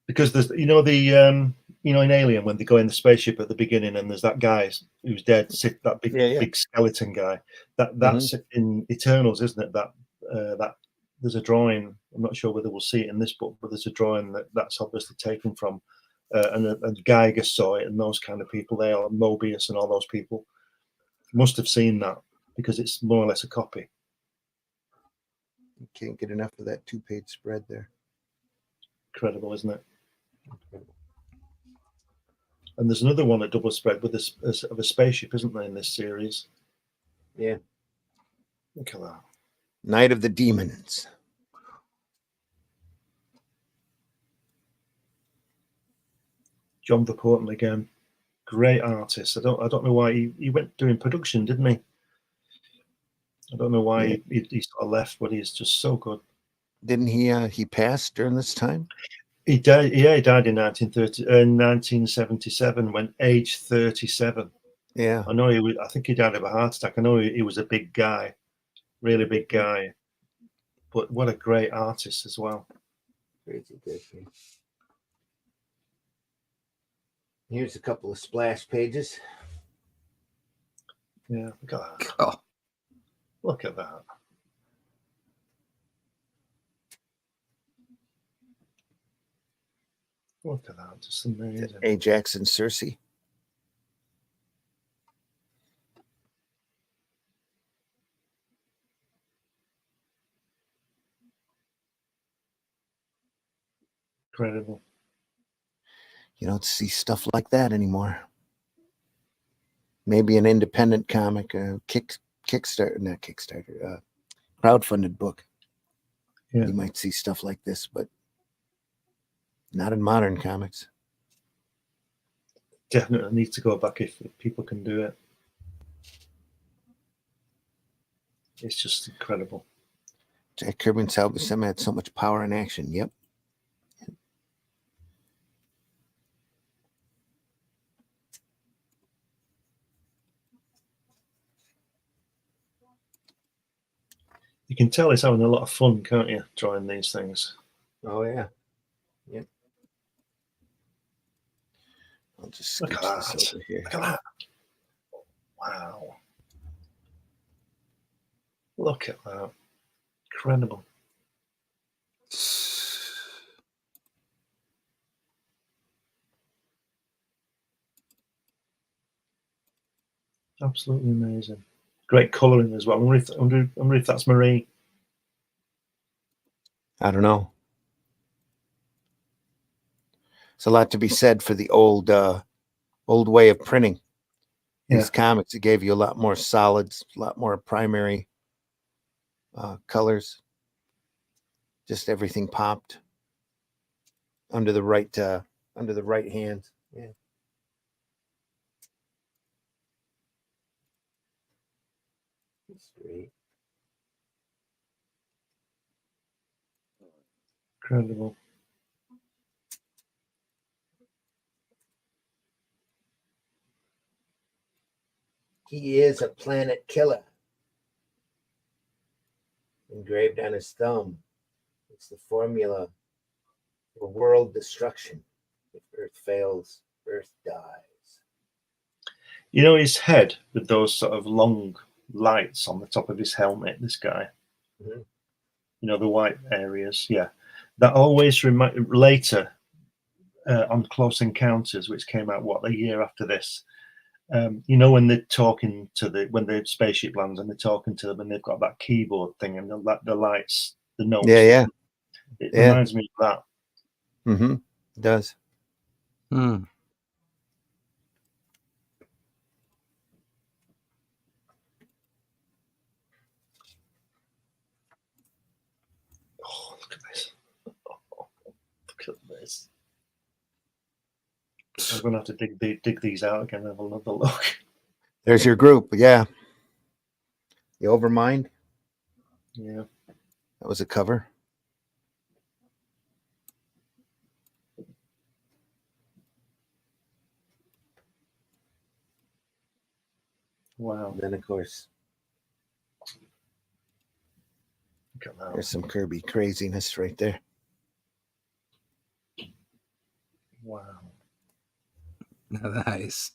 Because there's, in Alien when they go in the spaceship at the beginning and there's that guy who's dead, that big skeleton guy. That's in Eternals, isn't it? That there's a drawing. I'm not sure whether we'll see it in this book, but there's a drawing that's obviously taken from, and Geiger saw it, and those kind of people. They are Mobius and all those people must have seen that because it's more or less a copy. You can't get enough of that 2-page spread there. Incredible, isn't it? And there's another one, a double spread with of a spaceship, isn't there, in this series? Yeah. Look at that. Night of the Demons. John Verportnik again, great artist. I don't know why he went doing production, didn't he? I don't know why he sort of left, but he's just so good. Didn't he pass during this time? He died. Yeah, he died in 1977 when age 37. Yeah. I know I think he died of a heart attack. I know he was a big guy, really big guy. But what a great artist as well. Crazy good. Here's a couple of splash pages. Yeah, look at that. Oh. Look at that. Look at that. Just amazing. Ajax and Circe. Incredible. You don't see stuff like that anymore. Maybe an independent comic, Kickstarter, crowdfunded book. Yeah. You might see stuff like this, but not in modern comics. Definitely needs to go back if people can do it. It's just incredible. Jack Kirby and Sal Buscema had so much power and action. Yep. You can tell he's having a lot of fun, can't you, drawing these things? Oh, yeah. Yep. I'll just Look sketch at this that. over here. Look at that. Wow. Look at that. Incredible. Absolutely amazing. Great colouring as well. I wonder if that's Marie. I don't know. It's a lot to be said for the old way of printing these comics. It gave you a lot more solids, a lot more primary colors. Just everything popped under the right hand. Yeah. That's great. Incredible. He is a planet killer. Engraved on his thumb. It's the formula for world destruction. If Earth fails, Earth dies. You know his head with those sort of long lights on the top of his helmet, this guy. Mm-hmm. You know, the white areas. Yeah. That always later on Close Encounters, which came out, a year after this. You know, when they're talking when the spaceship lands and they're talking to them and they've got that keyboard thing and the lights, the notes. Yeah. It reminds me of that. Mm-hmm. It does. Hmm. Oh, look at this. Look at this. I'm going to have to dig these out again and have another look. There's your group. Yeah. The Overmind. Yeah. That was a cover. Wow. And then, of course, Look at that. there's some Kirby craziness right there. Wow. Now that is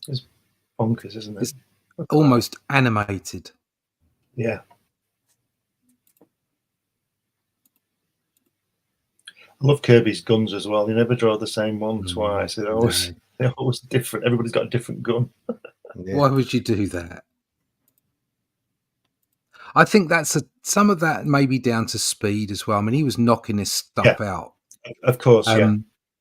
It's bonkers, isn't it? It's almost animated. Yeah. I love Kirby's guns as well. They never draw the same one twice. They're always different. Everybody's got a different gun. Yeah. Why would you do that? I think some of that may be down to speed as well. I mean, he was knocking this stuff out. Of course, yeah.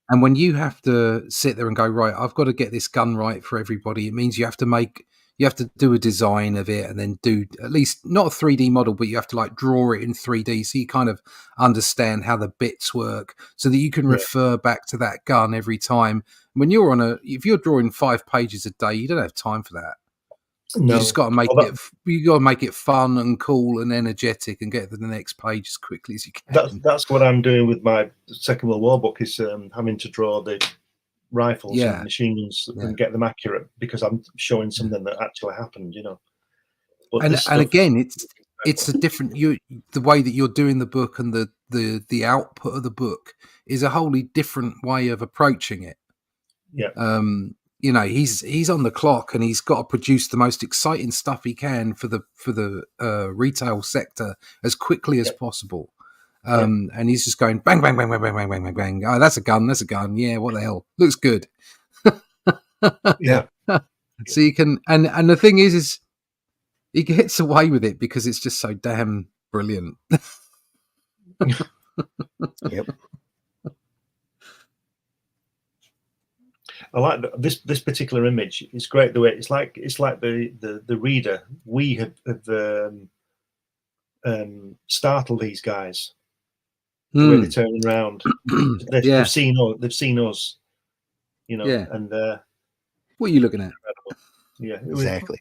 And when you have to sit there and go, right, I've got to get this gun right for everybody, it means you have to do a design of it and then do at least not a 3D model, but you have to like draw it in 3D so you kind of understand how the bits work so that you can refer back to that gun every time. When you're if you're drawing 5 pages a day, you don't have time for that. No. You just got to make it fun and cool and energetic and get to the next page as quickly as you can. That's what I'm doing with my Second World War book, is having to draw the rifles and machine guns and get them accurate because I'm showing something that actually happened, you know. But and again, it's a different the way that you're doing the book and the output of the book is a wholly different way of approaching it. Yeah. You know, he's on the clock and he's got to produce the most exciting stuff he can for the retail sector as quickly as possible. And he's just going bang, bang, bang, bang, bang, bang, bang, bang, bang. Oh, that's a gun. That's a gun. Yeah. What the hell? Looks good. Yeah. So you can, and the thing is he gets away with it because it's just so damn brilliant. Yep. I like this particular image. It's great the way it's like the reader. We have startled these guys the way they're turning around. They've seen us, you know. Yeah. And what are you looking at? Incredible. Yeah, Exactly.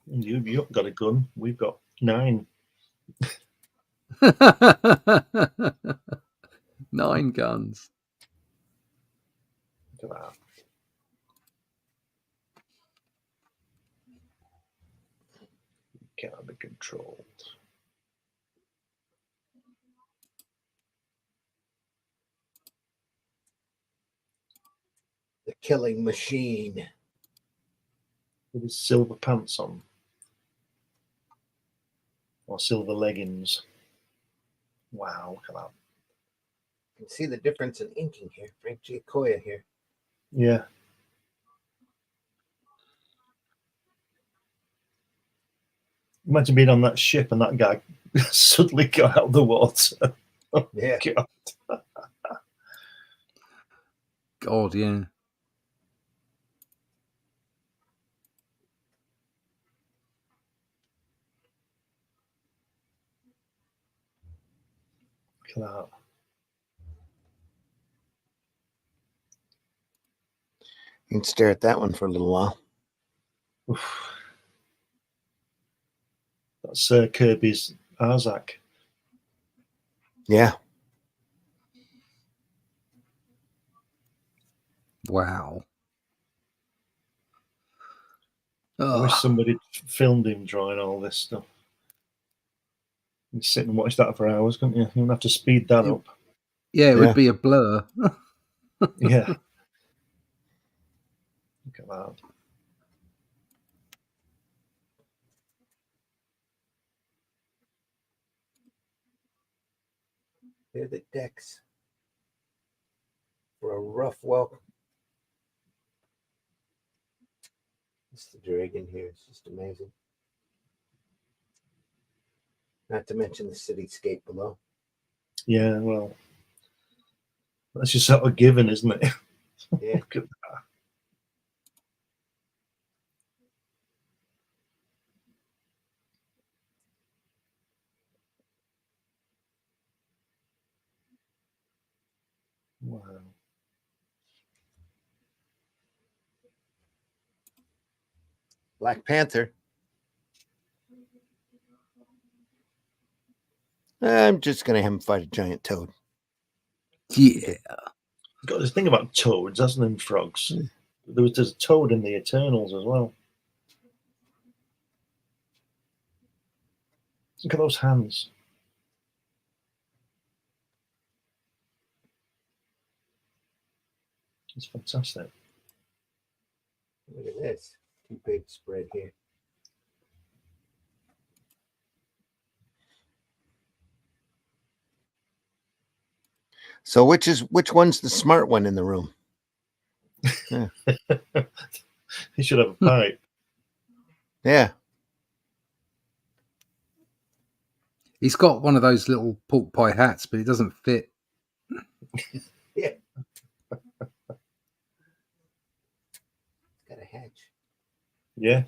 You've got a gun. We've got 9. 9 guns. Look at that. Cannot be controlled. The killing machine. With his silver pants on. Or silver leggings. Wow, look at that. You can see the difference in inking here. Frank Giacoya here. Yeah. Imagine being on that ship and that guy suddenly got out of the water. Yeah. God. God, yeah. Look at that. You can stare at that one for a little while. Oof. That's Kirby's Arzak. Yeah. Wow. I wish somebody filmed him drawing all this stuff. You sit and watch that for hours, couldn't you? You wouldn't have to speed that up. Yeah, it Yeah. would be a blur. Yeah. Look at that. They're the decks for a rough welcome. It's the dragon here. It's just amazing. Not to mention the cityscape below. Yeah, well, that's just sort of given, isn't it? Yeah. Look at that. Wow. Black Panther. I'm just going to have him fight a giant toad. Yeah. Got this thing about toads, hasn't it, and frogs? There's a toad in the Eternals as well. Look at those hands. It's fantastic. Look at this. 2-page spread here. So which one's the smart one in the room? Yeah. He should have a pipe. Yeah. He's got one of those little pork pie hats, but it doesn't fit. Yeah. Got a hatch. Yeah.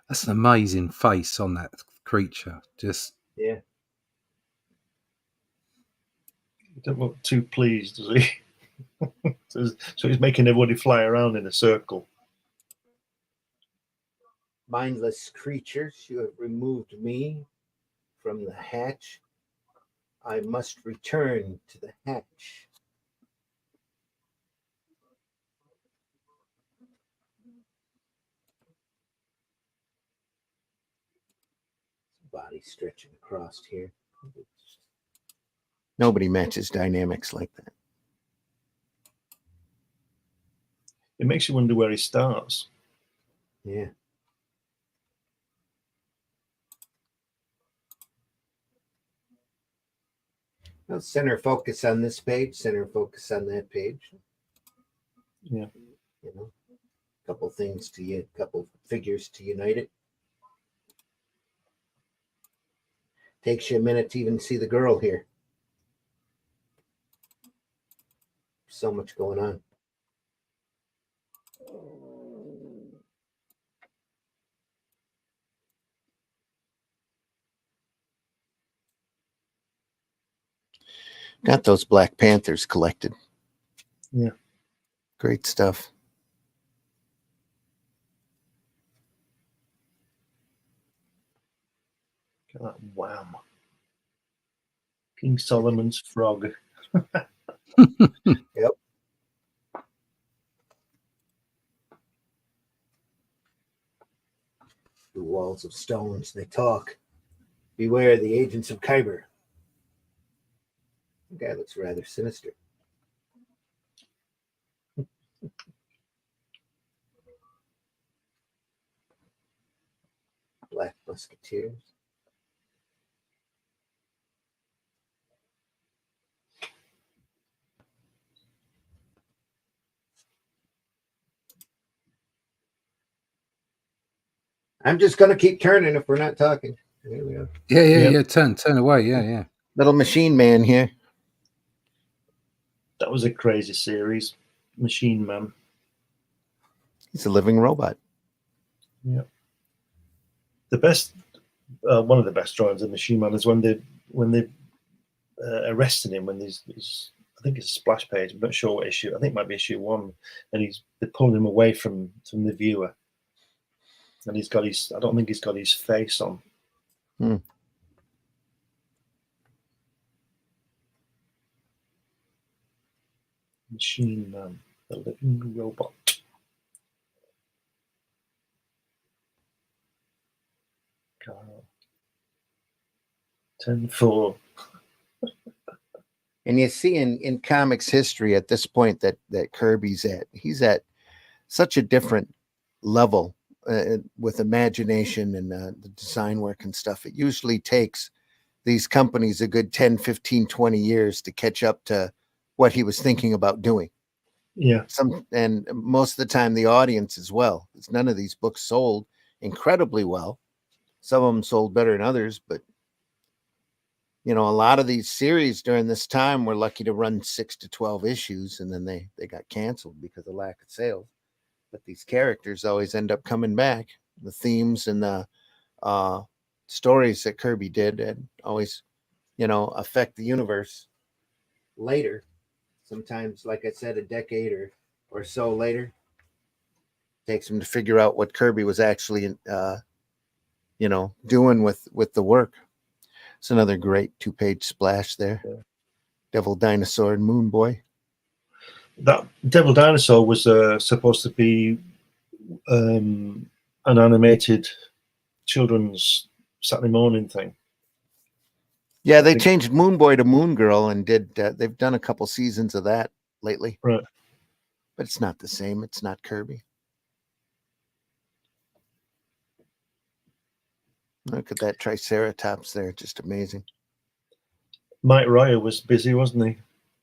That's an amazing face on that creature. Just Yeah. He doesn't look too pleased, does he? So he's making everybody fly around in a circle. Mindless creatures, you have removed me from the hatch. I must return to the hatch. Body stretching across here. Nobody matches dynamics like that. It makes you wonder where he starts. Yeah. Well, center focus on this page, center focus on that page. Yeah. You know, a couple things to you, a couple figures to unite it. Takes you a minute to even see the girl here. So much going on. Got those Black Panthers collected. Yeah. Great stuff. Look at that wham. King Solomon's frog. Yep. The walls of stones, they talk. Beware the agents of Kyber. The guy looks rather sinister. Black Musketeers. I'm just going to keep turning if we're not talking. There we go. Yeah. Turn away. Yeah. Little machine man here. That was a crazy series. Machine Man. He's a living robot. Yeah. The best, one of the best drawings of Machine Man is when they arresting him, when he's I think it's a splash page. I'm not sure what issue. I think it might be issue 1, and they're pulling him away from the viewer, and he's got his. I don't think he's got his face on. Machine Man, the living robot. God. 10-4. And you see in comics history at this point that Kirby's he's at such a different level with imagination and the design work and stuff. It usually takes these companies a good 10, 15, 20 years to catch up to what he was thinking about doing. Yeah. And most of the time the audience as well. Because none of these books sold incredibly well. Some of them sold better than others, but a lot of these series during this time were lucky to run 6 to 12 issues, and then they got canceled because of lack of sales. But these characters always end up coming back. The themes and the stories that Kirby did and always, affect the universe later. Sometimes, like I said, a decade or so later, takes them to figure out what Kirby was actually, doing with the work. It's another great 2-page splash there. Yeah. Devil Dinosaur and Moon Boy. That Devil Dinosaur was supposed to be an animated children's Saturday morning thing. Yeah, they changed Moon Boy to Moon Girl and did. They've done a couple seasons of that lately. Right. But it's not the same. It's not Kirby. Look at that Triceratops there. Just amazing. Mike Royer was busy, wasn't he?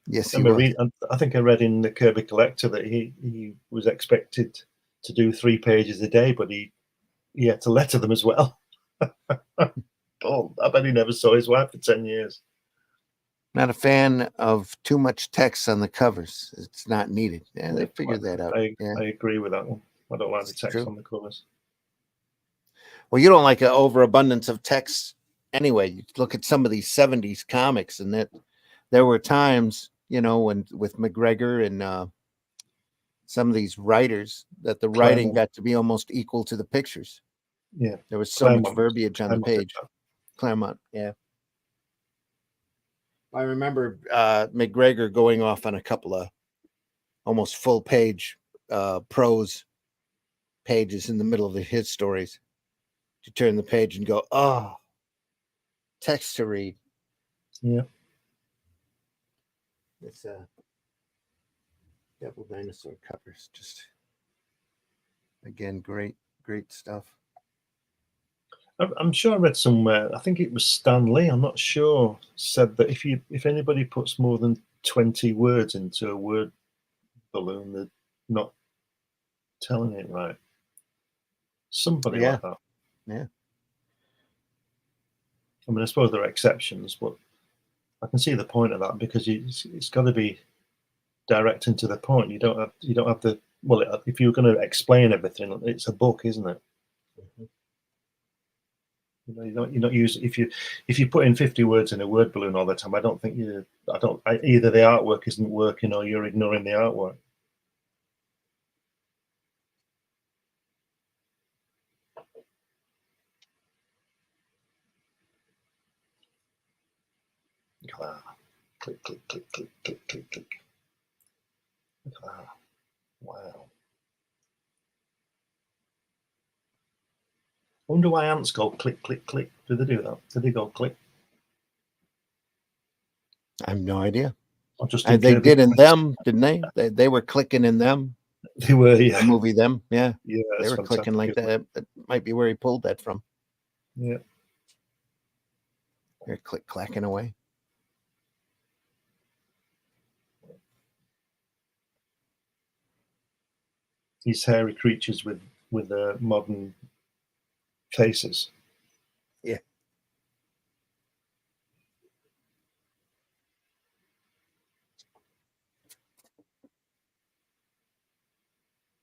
Yes, he was. I think I read in the Kirby Collector that he was expected to do 3 pages a day, but he had to letter them as well. Oh, I bet he never saw his wife for 10 years. Not a fan of too much text on the covers. It's not needed. Yeah, they figured that out. I agree with that one. I don't like the text on the covers. Well, you don't like an overabundance of text anyway. You look at some of these 70s comics, and that there were times, when with McGregor and some of these writers, that the writing got to be almost equal to the pictures. Yeah. There was so much verbiage on the page. Claremont, yeah. I remember McGregor going off on a couple of almost full page prose pages in the middle of his stories. You turn the page and go, oh, text to read. Yeah. It's Devil Dinosaur covers. Just, again, great stuff. I'm sure I read somewhere, I think it was Stan Lee, I'm not sure, said that if anybody puts more than 20 words into a word balloon, they're not telling it right. Somebody like that. Yeah. I mean, I suppose there are exceptions, but I can see the point of that, because it's got to be direct and to the point. You don't have the, well, if you're going to explain everything, it's a book, isn't it? Mm-hmm. You're not using, if you put in 50 words in a word balloon all the time, I don't think either the artwork isn't working or you're ignoring the artwork. Click, click, click, click, click, click, click. Wow. I wonder why ants go click, click, click. Do they do that? Do they go click? I have no idea. They did in them, didn't they? They were clicking in them. They were, yeah. The movie Them, yeah. Yeah, they were clicking like that. That might be where he pulled that from. Yeah. They're clacking away. These hairy creatures with modern faces. Yeah.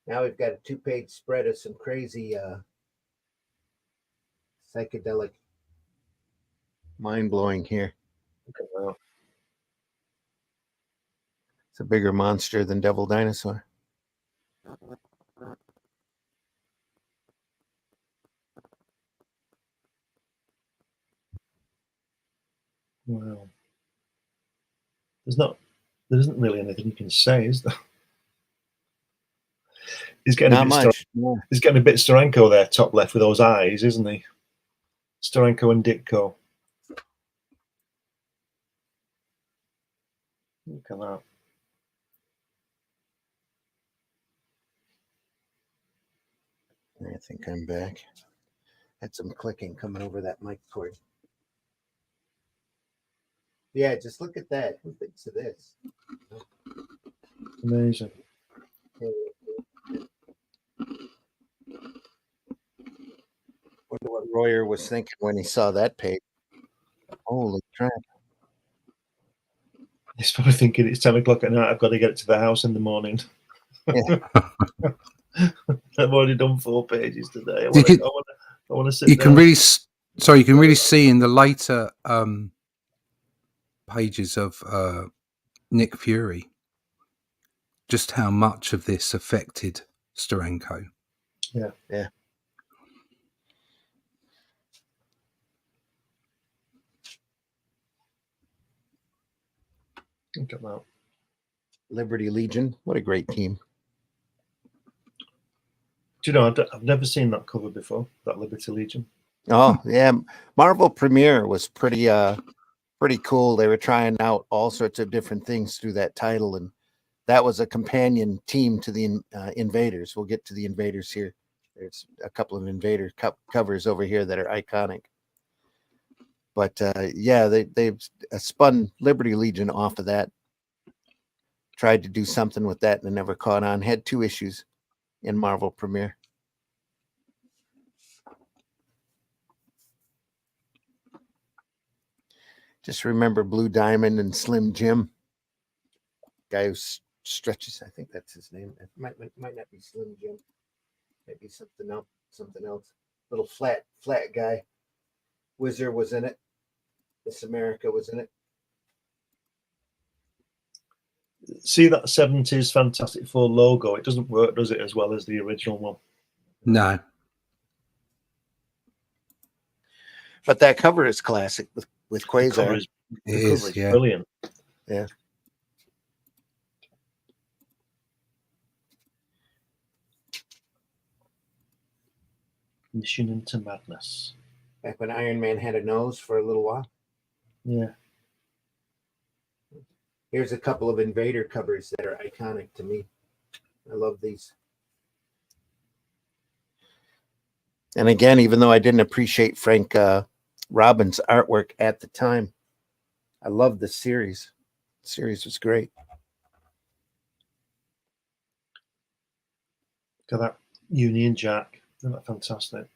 Now we've got a 2-page spread of some crazy psychedelic mind-blowing here. Wow. It's a bigger monster than Devil Dinosaur. Wow. There isn't really anything you can say, is there? He's getting Not much. He's getting a bit Steranko there, top left, with those eyes, isn't he? Steranko and Ditko. Look at that. I think I'm back. Had some clicking coming over that mic cord. Yeah, just look at that. Who thinks of this? Amazing. Wonder what Royer was thinking when he saw that page. Holy crap. He's probably thinking it's 10 o'clock at night. I've got to get to the house in the morning. Yeah. I've already done 4 pages today. I want to sit You down. can really see in the later pages of Nick Fury just how much of this affected Steranko. Yeah. Yeah. Look at that. Liberty Legion. What a great team. Do you know, I've never seen that cover before, that Liberty Legion. Oh, yeah. Marvel Premiere was pretty cool. They were trying out all sorts of different things through that title, and that was a companion team to the Invaders. We'll get to the Invaders here. There's a couple of Invader covers over here that are iconic. But yeah, they've spun Liberty Legion off of that. Tried to do something with that and it never caught on. Had 2 issues in Marvel Premiere. Just remember Blue Diamond and Slim Jim. Guy who stretches, I think that's his name. It might not be Slim Jim. Maybe something else. Little flat guy. Wizard was in it. Miss America was in it. See that 70s Fantastic Four logo? It doesn't work, does it, as well as the original one? No. But that cover is classic with Quasar. The cover is Yeah. brilliant. Yeah. Mission into Madness. Back when Iron Man had a nose for a little while. Yeah. Here's a couple of Invader covers that are iconic to me. I love these. And again, even though I didn't appreciate Frank Robbins' artwork at the time, I love the series. The series was great. Look at that Union Jack. Isn't that fantastic?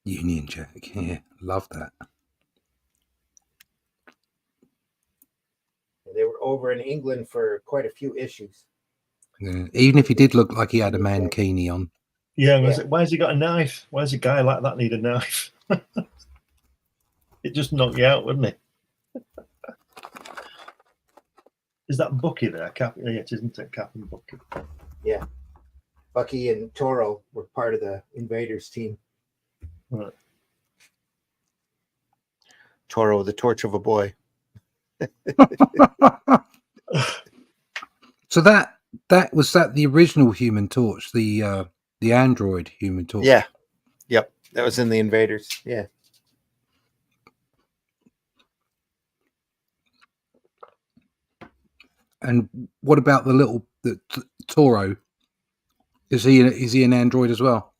Union Jack. Yeah, love that. They were over in England for quite a few issues. Yeah. Even if he did look like he had a mankini on. Yeah, why has he got a knife? Why does a guy like that need a knife? It just knock you out, wouldn't it? Is that Bucky there? Yeah, it isn't it? Cap and Bucky. Yeah. Bucky and Toro were part of the Invaders team. Right. Toro, the torch of a boy. So that was the original Human Torch, the android Human Torch. Yeah. Yep. That was in the Invaders. Yeah. And what about the Toro? Is he an android as well?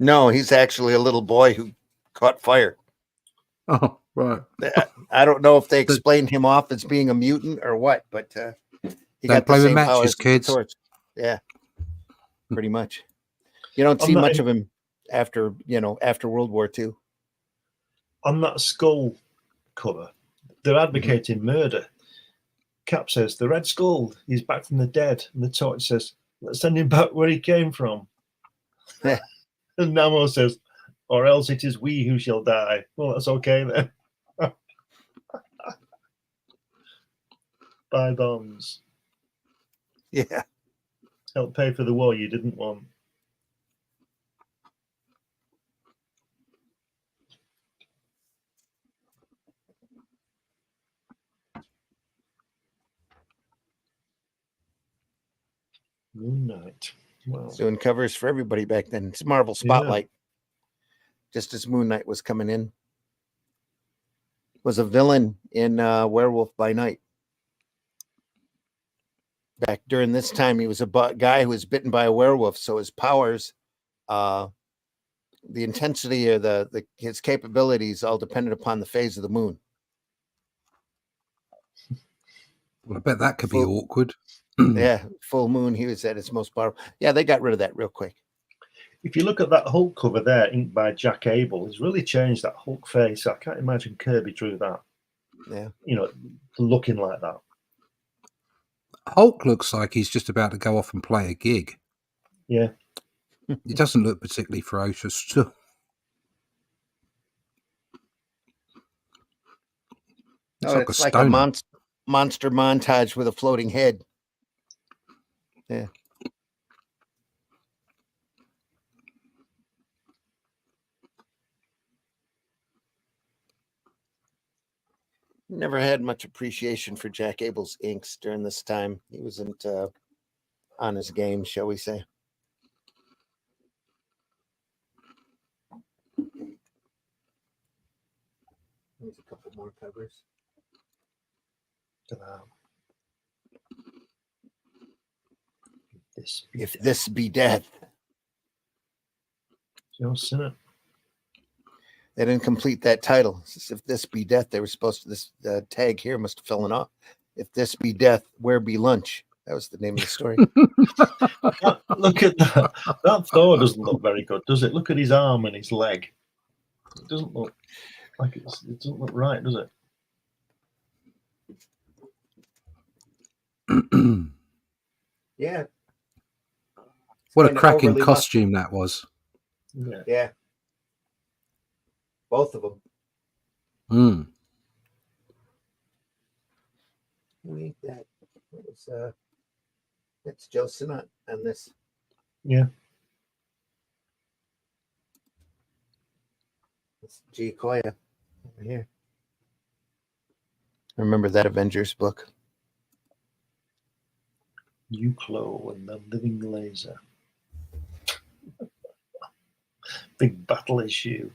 No, he's actually a little boy who caught fire. Oh, right. I don't know if they explained him off as being a mutant or what, but he got play the with same matches, powers as the kids. Torch. Yeah, pretty much. You don't see much of him after World War II. On that skull cover, they're advocating murder. Cap says, the Red Skull, he's back from the dead. And the Torch says, let's send him back where he came from. And Namor says, or else it is we who shall die. Well, that's okay then. Buy bonds. Yeah. Help pay for the war you didn't want. Moon Knight. Wow. Doing covers for everybody back then. It's Marvel Spotlight. Just as Moon Knight was coming in. Was a villain in Werewolf by Night. Back during this time, he was a guy who was bitten by a werewolf, so his powers, the intensity or his capabilities all depended upon the phase of the moon. Well, I bet that could be awkward. Yeah, full moon, he was at its most powerful. Yeah, they got rid of that real quick. If you look at that Hulk cover there, inked by Jack Abel, he's really changed that Hulk face. I can't imagine Kirby drew that. Yeah. Looking like that. Hulk looks like he's just about to go off and play a gig. Yeah. He doesn't look particularly ferocious. It's like a monster montage with a floating head. Yeah. Never had much appreciation for Jack Abel's inks during this time. He wasn't on his game, shall we say. There's a couple more covers. If this be death. You've seen it. They didn't complete that title. If this be death, they were supposed to. This tag here must have fallen off. If this be death, where be lunch? That was the name of the story. Look at that. That Thor doesn't look very good, does it? Look at his arm and his leg. It doesn't look like it doesn't look right, does it? Yeah. What a cracking costume that was. Yeah. Both of them. We that was it's Joe Sinnott on this. Yeah. It's G. Koya over here. I remember that Avengers book. Uklo and the Living Laser. Big battle issue.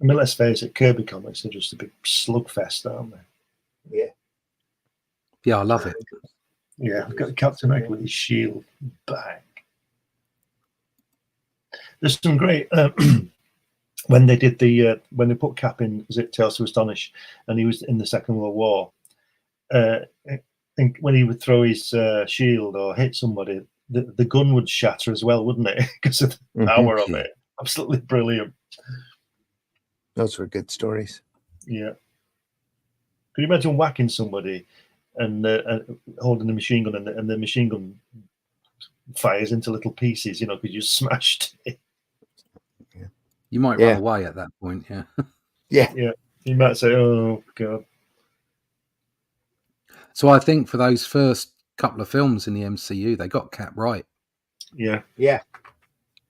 I mean, let's face it, Kirby comics are just a big slugfest, aren't they? Yeah. Yeah, I love it. Yeah, I've got Captain America with his shield. Bang. There's some great when they did when they put Cap in, was it Tales to Astonish, and he was in the Second World War. I think when he would throw his shield or hit somebody, the gun would shatter as well, wouldn't it? Because of the power of it. Absolutely brilliant. Those were good stories. Yeah. Could you imagine whacking somebody and holding a machine gun and the machine gun fires into little pieces, because you smashed it. Yeah. You might run away at that point, yeah. Yeah. Yeah. You might say, oh, God. So I think for those first couple of films in the MCU, they got Cap right. Yeah. Yeah.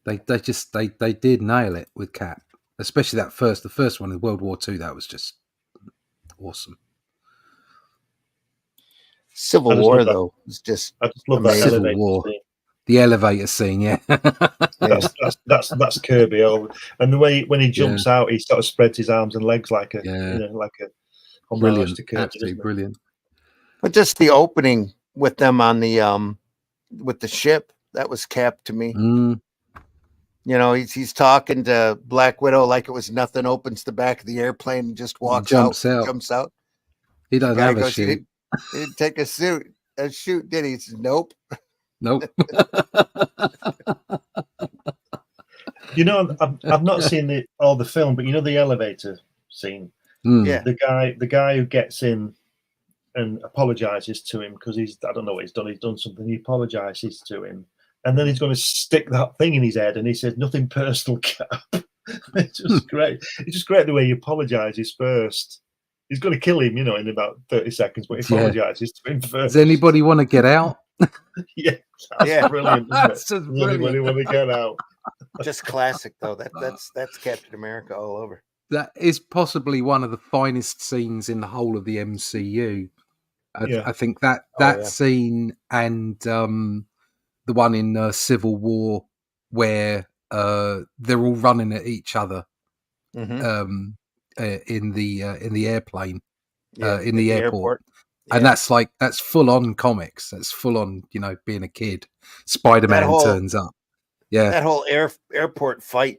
They did nail it with Cap. Especially the first one in World War II, that was just awesome. Civil War, though, was just I just love that Civil War. Scene. The elevator scene, yeah. That's Kirby. And the way when he jumps out, he sort of spreads his arms and legs like a brilliant, to Kirby, absolutely brilliant. But just the opening with them on the with the ship, that was Cap to me. He's talking to Black Widow like it was nothing, opens the back of the airplane and just walks jumps out. He doesn't have a shoot. He didn't take a shoot, did he? He says, nope. Nope. I've not seen all the film, but the elevator scene. Yeah. The guy who gets in and apologizes to him because I don't know what he's done. He's done something. He apologizes to him, and then he's going to stick that thing in his head, and he says, "Nothing personal, Cap." It's just great. It's just great the way he apologizes first. He's going to kill him, in about 30 seconds, but he apologizes to him first. Does anybody want to get out? Yeah, that's brilliant. That's Does just brilliant. anybody want to get out? Just classic, though. That's Captain America all over. That is possibly one of the finest scenes in the whole of the MCU. I think that scene and the one in Civil War where they're all running at each other in the airplane, in the airport. Yeah. And that's full on comics. That's full on, being a kid. Spider-Man turns up. Yeah. That whole airport fight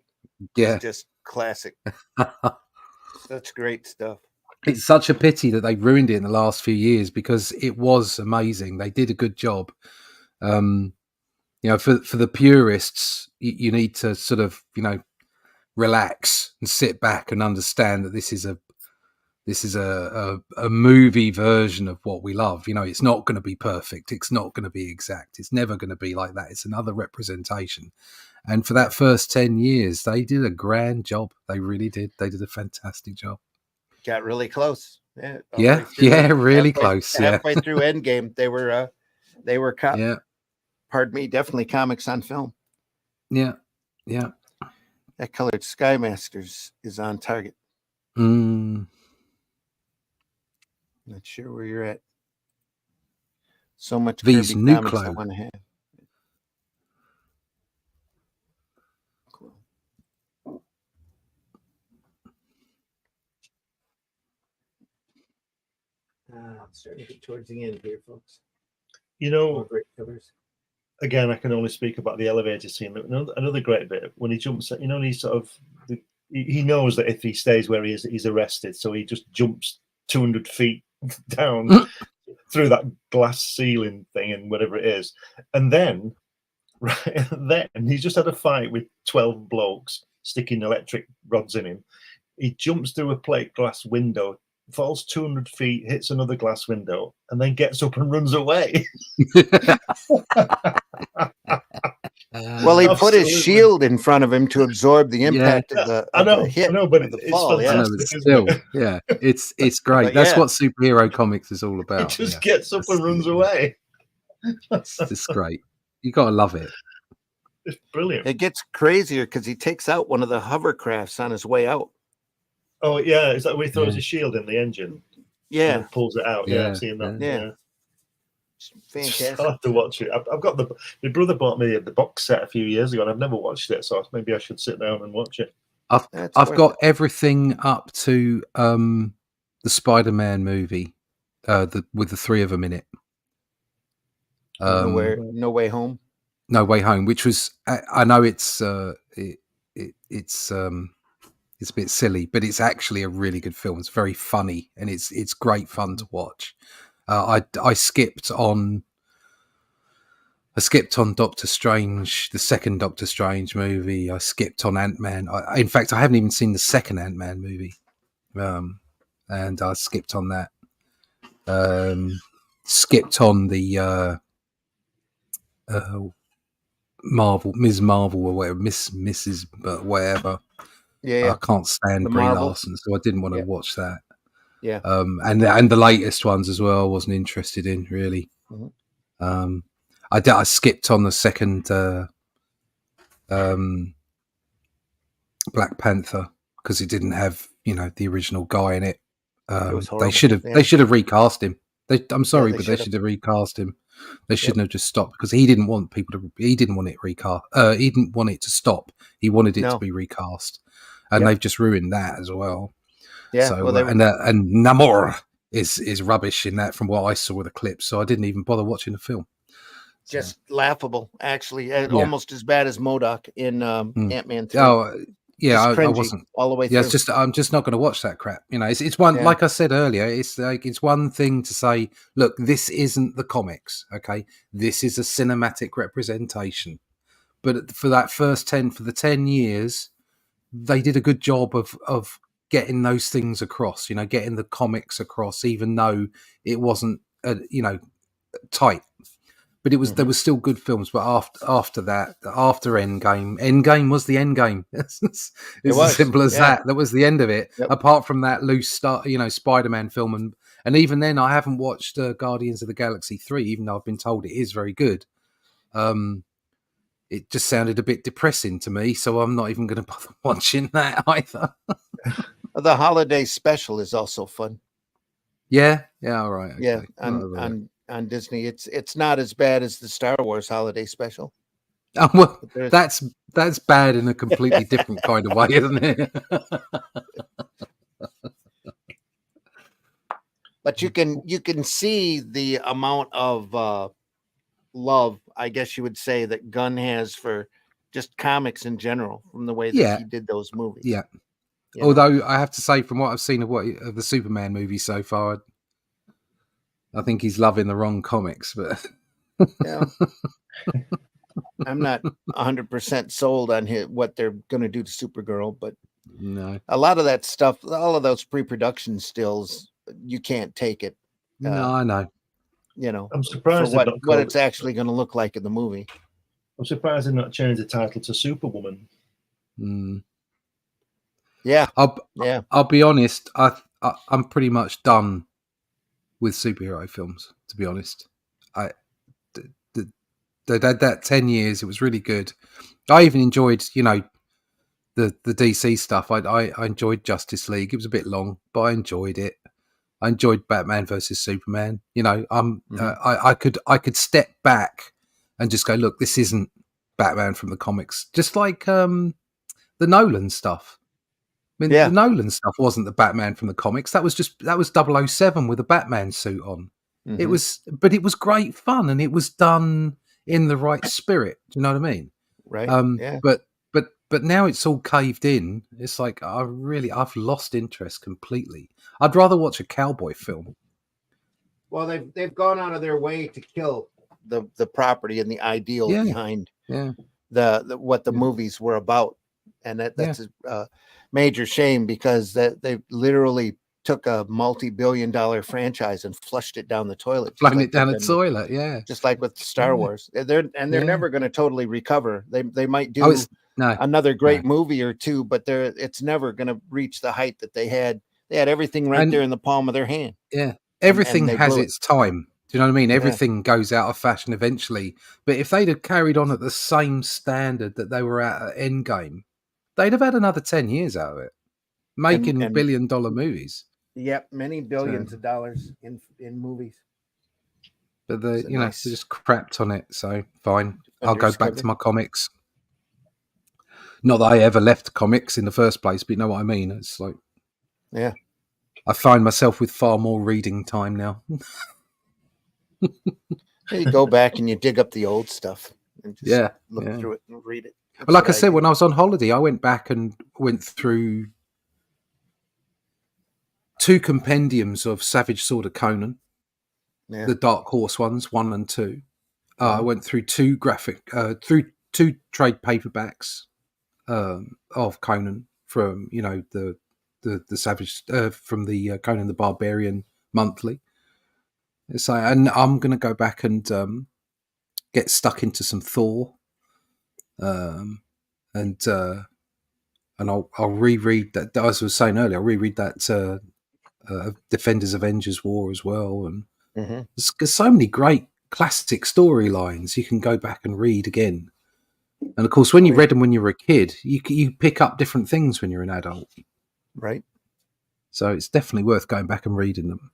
is just classic. Such great stuff. It's such a pity that they ruined it in the last few years because it was amazing. They did a good job. For the purists, you need to sort of, relax and sit back and understand that this is a movie version of what we love. It's not going to be perfect. It's not going to be exact. It's never going to be like that. It's another representation. And for that first 10 years, they did a grand job. They really did. They did a fantastic job. Got really close. Really close. Halfway through Endgame, they were pardon me, definitely comics on film. Yeah. That Colored Sky Masters is on target. Mm. Not sure where you're at. So much These Kirby Nuclear. comics I want to have. Cool. It's starting to get towards the end here, folks. Great covers. Again, I can only speak about the elevator scene. Another great bit when he jumps. He sort of he knows that if he stays where he is, he's arrested. So he just jumps 200 feet down through that glass ceiling thing and whatever it is, and then he's just had a fight with 12 blokes sticking electric rods in him. He jumps through a plate glass window, falls 200 feet, hits another glass window, and then gets up and runs away. Well, he put his shield in front of him to absorb the impact of the hit. I know, but the it's fall. fantastic. It's great. That's what superhero comics is all about. He just gets up and runs away. It's just great. You got to love it. It's brilliant. It gets crazier because he takes out one of the hovercrafts on his way out. Oh yeah, is that where he throws his shield in the engine? Yeah, and pulls it out. Yeah, I've seen that. Yeah. Fantastic. I'll have to watch it. I've got my brother bought me the box set a few years ago, and I've never watched it, so maybe I should sit down and watch it. I've got everything up to the Spider-Man movie, with the three of them in it. No Way Home. No Way Home, which was I know it's a bit silly, but it's actually a really good film. It's very funny and it's great fun to watch. I skipped on Doctor Strange, the second Doctor Strange movie. I skipped on Ant-Man. In fact, I haven't even seen the second Ant-Man movie, and I skipped on that. Skipped on the Marvel, Ms. Marvel or whatever, Mrs. but whatever. Yeah. I can't stand The Brie Marvel. Larson, so I didn't want to watch that. Yeah. And the latest ones as well, I wasn't interested in really. Mhm. I skipped on the second Black Panther because it didn't have the original guy in it. was They horrible. should have recast him. I'm sorry, they but should they should have recast him. They shouldn't have just stopped because he didn't want He didn't want it recast. He didn't want it to stop. He wanted it to be recast, and they've just ruined that as well. Yeah. So Well, and Namor is rubbish in that from what I saw with the clips. So I didn't even bother watching the film. just laughable, actually. Almost as bad as MODOK in Ant-Man 3. Oh, yeah, I wasn't all the way through. Yeah, I'm just not going to watch that crap. It's one, like I said earlier, it's one thing to say, look, this isn't the comics, okay? This is a cinematic representation. but for that first 10 years, they did a good job of getting those things across, getting the comics across, even though it wasn't, tight. But it was there was still good films. But after Endgame was the Endgame. It's as simple as that. That was the end of it. Yep. Apart from that loose start, Spider-Man film, and even then, I haven't watched Guardians of the Galaxy 3, even though I've been told it is very good. It just sounded a bit depressing to me, so I'm not even going to bother watching that either. The holiday special is also fun. Yeah, all right. Okay. Yeah, on Disney, it's not as bad as the Star Wars holiday special. Oh, well, that's bad in a completely different kind of way, isn't it? But you can see the amount of love, I guess you would say, that Gunn has for just comics in general from the way that he did those movies. Yeah. Although I have to say, from what I've seen of the Superman movie so far, I think he's loving the wrong comics. But yeah, I'm not 100% sold on what they're going to do to Supergirl, but no, a lot of that stuff, all of those pre-production stills, you can't take it. No, I know. I'm surprised for what it's actually going to look like in the movie. I'm surprised they've not changed the title to Superwoman. Yeah, I'll be honest. I'm pretty much done with superhero films. To be honest, that 10 years, it was really good. I even enjoyed, the DC stuff. I enjoyed Justice League. It was a bit long, but I enjoyed it. I enjoyed Batman versus Superman. I could step back and just go, look, this isn't Batman from the comics. Just like the Nolan stuff. I mean, the Nolan stuff wasn't the Batman from the comics. That was 007 with a Batman suit on. It was great fun, and it was done in the right spirit. Do you know what I mean? Right. But now it's all caved in. It's like I've lost interest completely. I'd rather watch a cowboy film. Well, they've gone out of their way to kill the property and the ideal behind the what the movies were about, and that's a major shame, because they literally took a multi-billion-dollar franchise and flushed it down the toilet. Flung it down the toilet, just like with Star Wars. They're never going to totally recover. They might do another great movie or two, but it's never going to reach the height that they had. They had everything there in the palm of their hand. Yeah, everything has its time. Do you know what I mean? Everything goes out of fashion eventually. But if they'd have carried on at the same standard that they were at Endgame, they'd have had another 10 years out of it, making billion-dollar movies. Yep, many billions of dollars in movies. But they just crapped on it. So fine, I'll go back to my comics. Not that I ever left comics in the first place, but you know what I mean. It's like, I find myself with far more reading time now. You go back and you dig up the old stuff and just look through it and read it. But like I said, when I was on holiday, I went back and went through 2 compendiums of Savage Sword of Conan, the Dark Horse ones, 1 and 2. I went through 2 through 2 trade paperbacks of Conan from the Savage from the Conan the Barbarian monthly. So, and I'm going to go back and get stuck into some Thor, and I'll reread that. As I was saying earlier, I'll reread that Defenders Avengers War as well, and there's so many great classic storylines you can go back and read again. And of course, when you read them when you were a kid, you pick up different things when you're an adult, right? So it's definitely worth going back and reading them.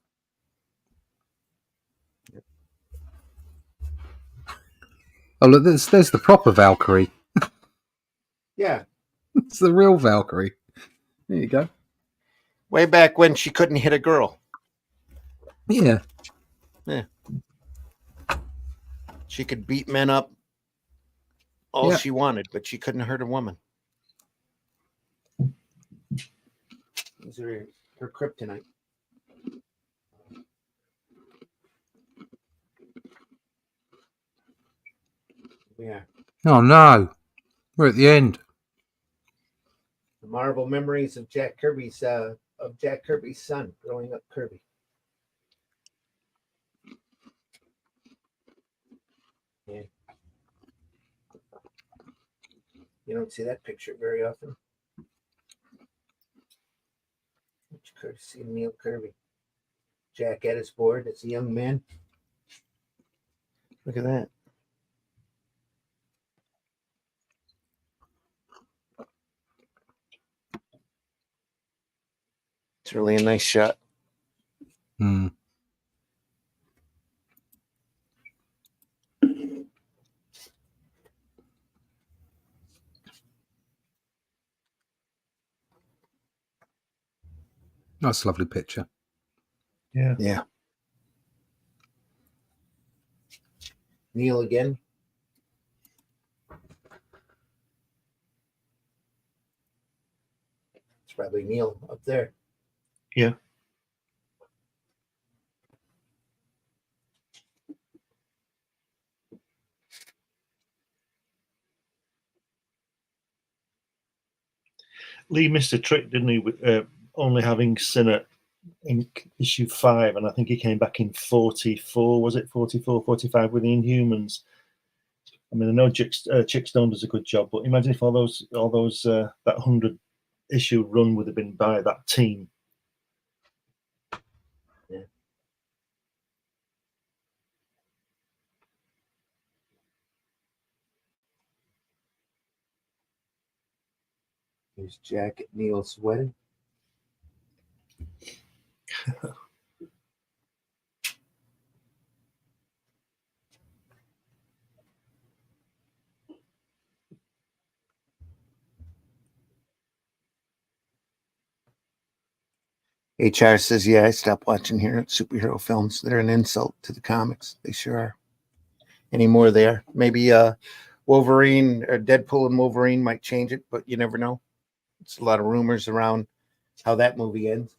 Oh, look, there's the proper Valkyrie. Yeah. It's the real Valkyrie. There you go. Way back when she couldn't hit a girl. Yeah. She could beat men up all she wanted, but she couldn't hurt a woman. These are her kryptonite. Yeah. Oh no. We're at the end. The Marvel memories of Jack Kirby's son growing up Kirby. Yeah. You don't see that picture very often. Much courtesy of Neil Kirby. Jack at his board as a young man. Look at that. It's really a nice shot. Hmm. That's a lovely picture. Yeah. Yeah. Neil again. It's probably Neil up there. Yeah. Lee missed a trick, didn't he? With only having Sinner in issue 5, and I think he came back in 44. Was it 44, 45 with the Inhumans? I mean, I know Chick Stone does a good job, but imagine if all those that 100 issue run would have been by that team. Yeah. Here's Jack at Neil's wedding. HR says, yeah, I stopped watching here at superhero films. They're an insult to the comics. They sure are. Any more there? Maybe Wolverine or Deadpool and Wolverine might change it, but you never know. It's a lot of rumors around how that movie ends.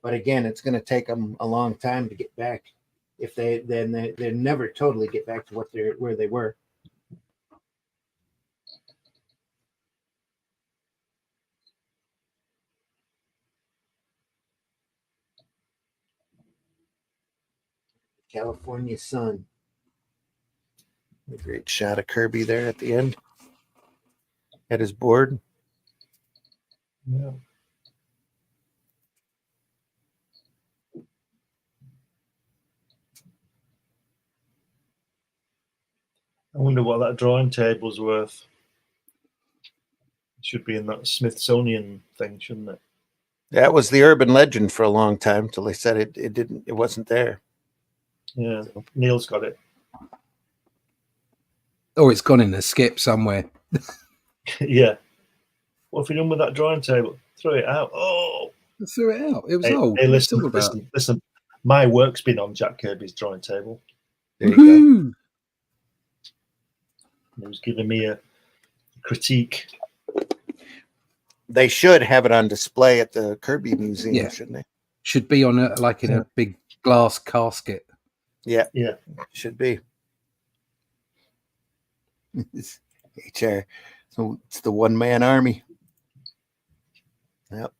But again, it's going to take them a long time to get back. If they never totally get back to where they were. California sun. A great shot of Kirby there at the end. At his board. Yeah. I wonder what that drawing table's worth. It should be in that Smithsonian thing, shouldn't it? That was the urban legend for a long time till they said it wasn't there. Yeah, Neil's got it. Oh, it's gone in a skip somewhere. Yeah. What have you done with that drawing table? Throw it out. Oh, I threw it out. It was hey, old. Hey, What's it all about? listen. My work's been on Jack Kirby's drawing table. There you go. Woohoo! He was giving me a critique. They should have it on display at the Kirby Museum, Yeah. shouldn't they? Should be on a big glass casket. Yeah, Yeah. should be. HR. So it's the one-man army. Yep.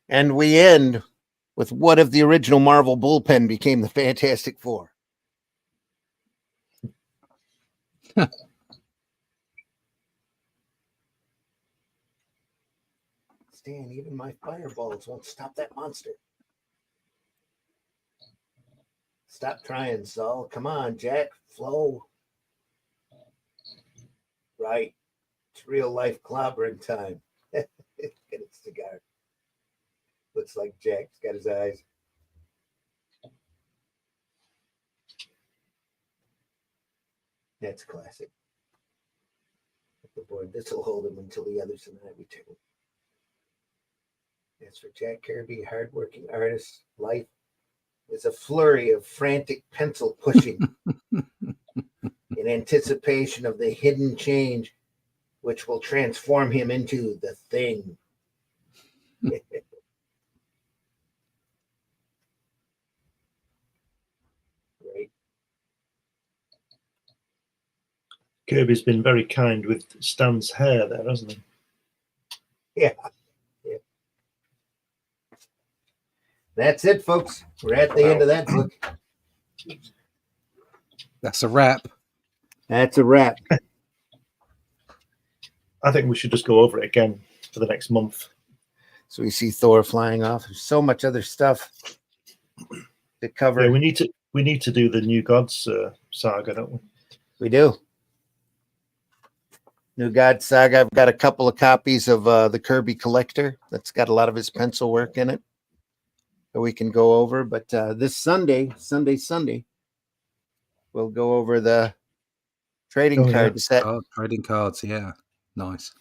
And we end with what if the original Marvel bullpen became the Fantastic Four? Stan, even my fireballs won't stop that monster. Stop trying, Saul. Come on, Jack. Flow. Right. It's real life clobbering time. Get a cigar. Looks like Jack's got his eyes. That's classic. The board. This will hold him until the others in the night table. As for Jack Kirby, hardworking artist, life is a flurry of frantic pencil pushing in anticipation of the hidden change which will transform him into the Thing. Great. Kirby's been very kind with Stan's hair there, hasn't he? Yeah. That's it, folks. We're at the end of that book. That's a wrap. That's a wrap. I think we should just go over it again for the next month. So we see Thor flying off. There's so much other stuff to cover. Yeah, we need to do the New Gods saga, don't we? We do. New God Saga. I've got a couple of copies of the Kirby Collector that's got a lot of his pencil work in it that we can go over. But this Sunday, we'll go over the trading card set. Trading cards, yeah. Nice.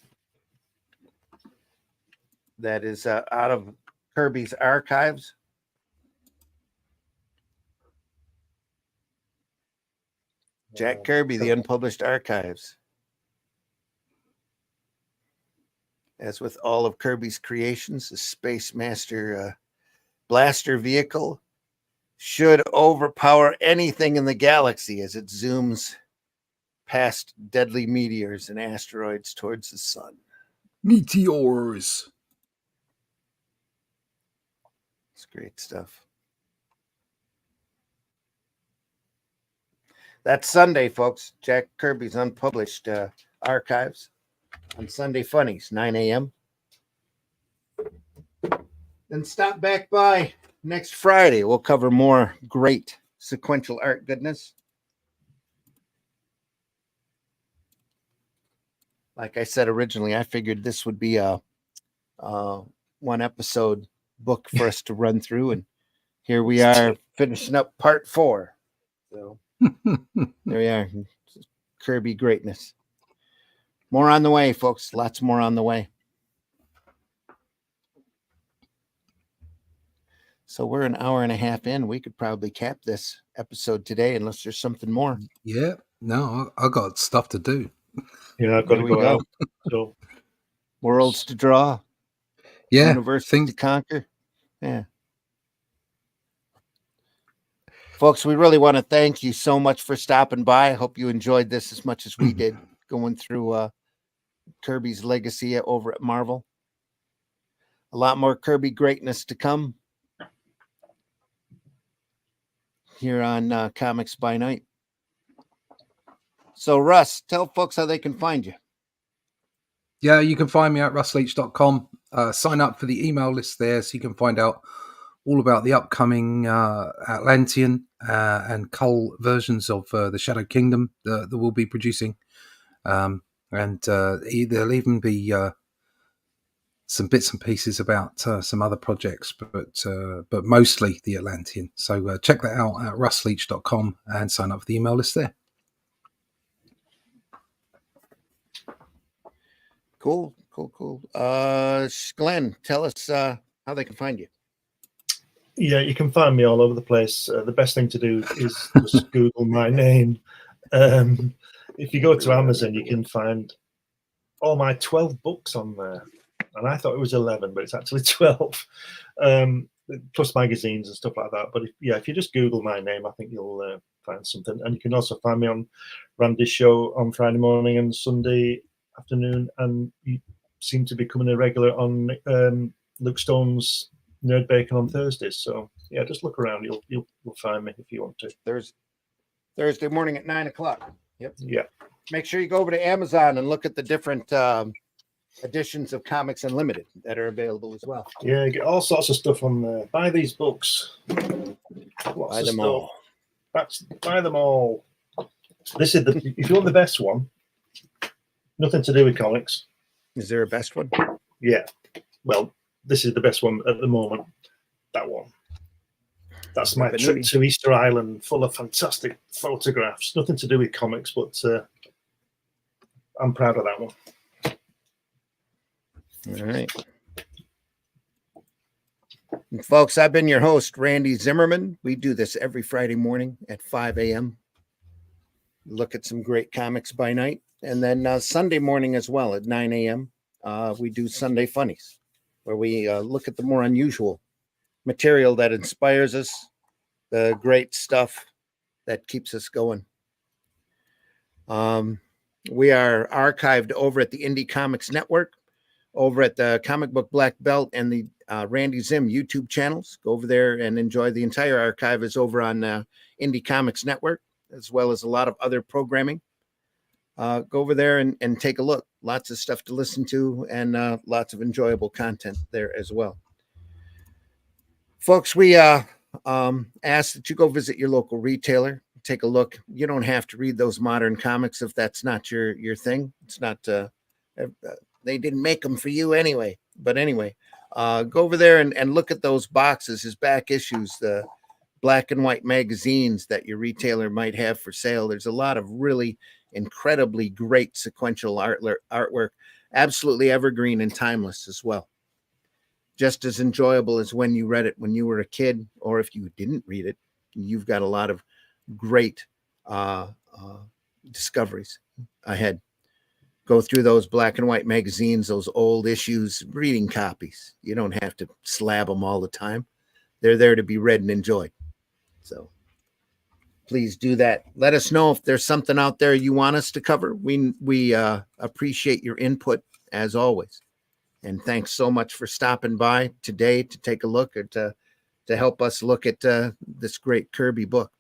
That is out of Kirby's archives. Jack Kirby, the Unpublished Archives. As with all of Kirby's creations, the Space Master blaster vehicle should overpower anything in the galaxy as it zooms past deadly meteors and asteroids towards the sun. Meteors. It's great stuff. That's Sunday, folks. Jack Kirby's Unpublished Archives on Sunday Funnies, 9 a.m. Then stop back by next Friday. We'll cover more great sequential art goodness. Like I said originally, I figured this would be a one episode book for us to run through, and here we are finishing up part 4. So there we are. Kirby greatness. More on the way, folks. Lots more on the way. So we're an hour and a half in. We could probably cap this episode today unless there's something more. Yeah. No, I got stuff to do. Yeah, I've got to go out. So worlds to draw. Yeah. Universes to conquer. Yeah. Folks, we really want to thank you so much for stopping by. I hope you enjoyed this as much as we did going through Kirby's legacy over at Marvel. A lot more Kirby greatness to come here on Comics by Night. So, Russ, tell folks how they can find you. Yeah, you can find me at russleach.com. Sign up for the email list there so you can find out all about the upcoming Atlantean and Cull versions of the Shadow Kingdom that we'll be producing. And there'll even be some bits and pieces about some other projects, but mostly the Atlantean. So check that out at russleach.com and sign up for the email list there. Cool. Glenn, tell us how they can find you. Yeah, you can find me all over the place. The best thing to do is just Google my name. If you go to Amazon, you can find all my 12 books on there. And I thought it was 11, but it's actually 12. Plus magazines and stuff like that. But if you just Google my name, I think you'll find something. And you can also find me on Randy's show on Friday morning and Sunday afternoon. And you seem to be becoming a regular on Luke Stone's Nerd Bacon on Thursdays. So yeah, just look around. You'll find me if you want to. Thursday morning at 9:00. Yep. Yeah. Make sure you go over to Amazon and look at the different editions of Comics Unlimited that are available as well. Yeah, get all sorts of stuff on there. Buy these books. Buy them all. Buy them all. This is if you want the best one. Nothing to do with comics. Is there a best one? Yeah. Well, this is the best one at the moment. That one. That's my trip to Easter Island, full of fantastic photographs. Nothing to do with comics, but I'm proud of that one. All right. And folks, I've been your host, Randy Zimmerman. We do this every Friday morning at 5 a.m. Look at some great comics by night. And then Sunday morning as well at 9 a.m. We do Sunday Funnies. where we look at the more unusual material that inspires us, the great stuff that keeps us going. We are archived over at the Indie Comics Network, over at the Comic Book Black Belt and the Randy Zim YouTube channels. Go over there and enjoy. The entire archive is over on Indie Comics Network, as well as a lot of other programming. Go over there and take a look. Lots of stuff to listen to and lots of enjoyable content there as well. Folks, we ask that you go visit your local retailer, take a look. You don't have to read those modern comics if that's not your thing. It's not, they didn't make them for you anyway. But anyway, go over there and look at those boxes, his back issues, the black and white magazines that your retailer might have for sale. There's a lot of really incredibly great sequential artwork, absolutely evergreen and timeless as well. Just as enjoyable as when you read it when you were a kid, or if you didn't read it, you've got a lot of great discoveries ahead. Go through those black and white magazines, those old issues, reading copies. You don't have to slab them all the time. They're there to be read and enjoyed. So please do that. Let us know if there's something out there you want us to cover. We appreciate your input as always. And thanks so much for stopping by today to take a look or to help us look at this great Kirby book.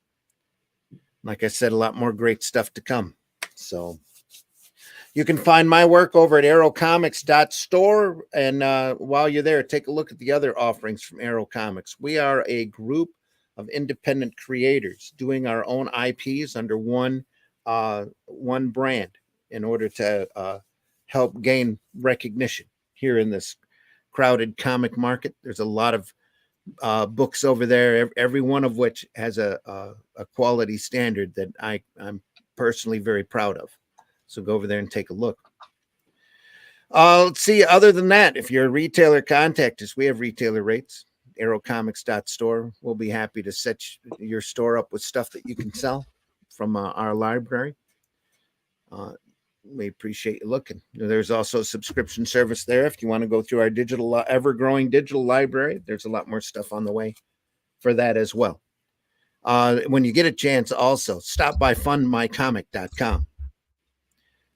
Like I said, a lot more great stuff to come. So you can find my work over at aerocomics.store. And while you're there, take a look at the other offerings from Aero Comics. We are a group of independent creators doing our own IPs under one brand in order to help gain recognition here in this crowded comic market. There's a lot of books over there, every one of which has a quality standard that I'm personally very proud of. So go over there and take a look. Let's see. Other than that, if you're a retailer, contact us. We have retailer rates. Aerocomics.store. We'll be happy to set your store up with stuff that you can sell from our library. We appreciate you looking. There's also a subscription service there. If you want to go through our digital, ever-growing digital library, there's a lot more stuff on the way for that as well. When you get a chance, also stop by fundmycomic.com.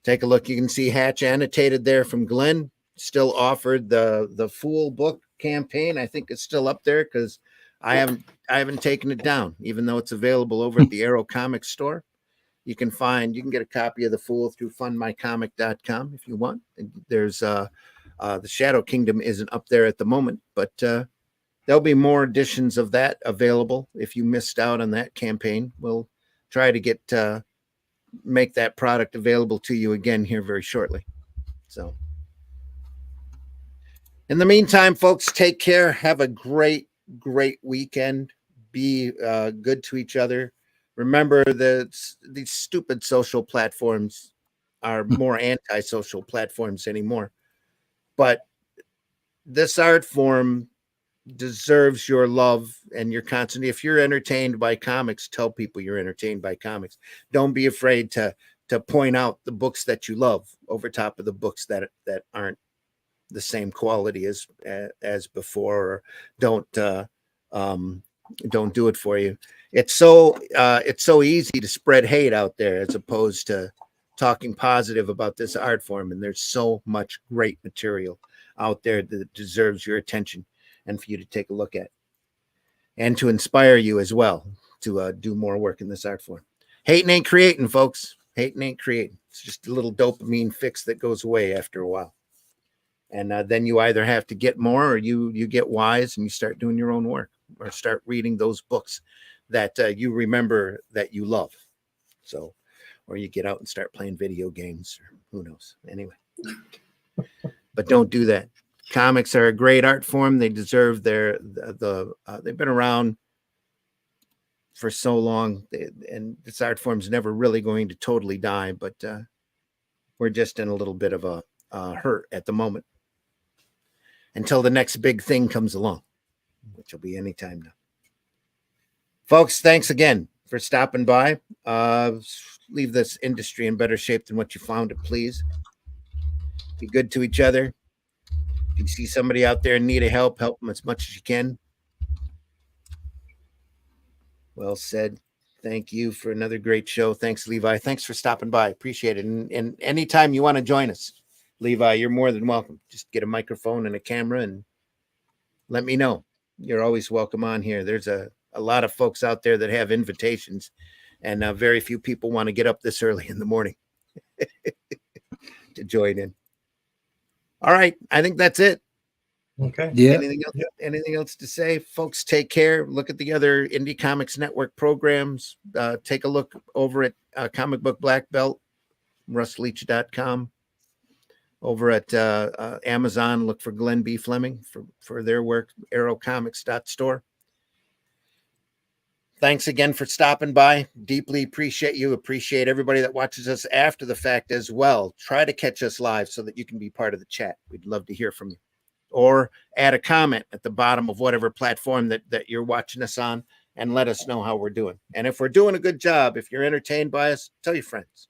Take a look. You can see Hatch annotated there from Glenn. Still offered the Fool book campaign. I think it's still up there because I haven't taken it down, even though it's available over at the Aero Comics store. You can get a copy of The Fool through fundmycomic.com if you want. There's the Shadow Kingdom isn't up there at the moment, but there'll be more editions of that available. If you missed out on that campaign, we'll try to make that product available to you again here very shortly. So in the meantime, folks, take care. Have a great weekend. Be good to each other. Remember that these stupid social platforms are more anti-social platforms anymore. But this art form deserves your love and your constant. If you're entertained by comics, tell people you're entertained by comics. Don't be afraid to point out the books that you love over top of the books that aren't the same quality as before, or don't do it for you. It's so easy to spread hate out there as opposed to talking positive about this art form. And there's so much great material out there that deserves your attention and for you to take a look at and to inspire you as well to do more work in this art form. Hating ain't creating, folks. Hating ain't creating. It's just a little dopamine fix that goes away after a while. And then you either have to get more or you get wise and you start doing your own work or start reading those books that you remember that you love. So, or you get out and start playing video games or who knows. Anyway, but don't do that. Comics are a great art form. They deserve they've been around for so long, and this art form is never really going to totally die, but we're just in a little bit of a hurt at the moment until the next big thing comes along, which will be any time now. Folks, thanks again for stopping by. Leave this industry in better shape than what you found it, please. Be good to each other. you see somebody out there in need of help them as much as you can. Well said. Thank you for another great show. Thanks, Levi. Thanks for stopping by. Appreciate it. And anytime you want to join us, Levi, you're more than welcome. Just get a microphone and a camera and let me know. You're always welcome on here. There's a lot of folks out there that have invitations, and very few people want to get up this early in the morning to join in. All right. I think that's it. Okay. Yeah. Anything else to say? Folks, take care. Look at the other Indie Comics Network programs. Take a look over at Comic Book Black Belt, RussLeach.com. Over at Amazon, look for Glenn B. Fleming for their work, aerocomics.store. Thanks again for stopping by. Deeply appreciate you. Appreciate everybody that watches us after the fact as well. Try to catch us live so that you can be part of the chat. We'd love to hear from you. Or add a comment at the bottom of whatever platform that you're watching us on and let us know how we're doing. And if we're doing a good job, if you're entertained by us, tell your friends.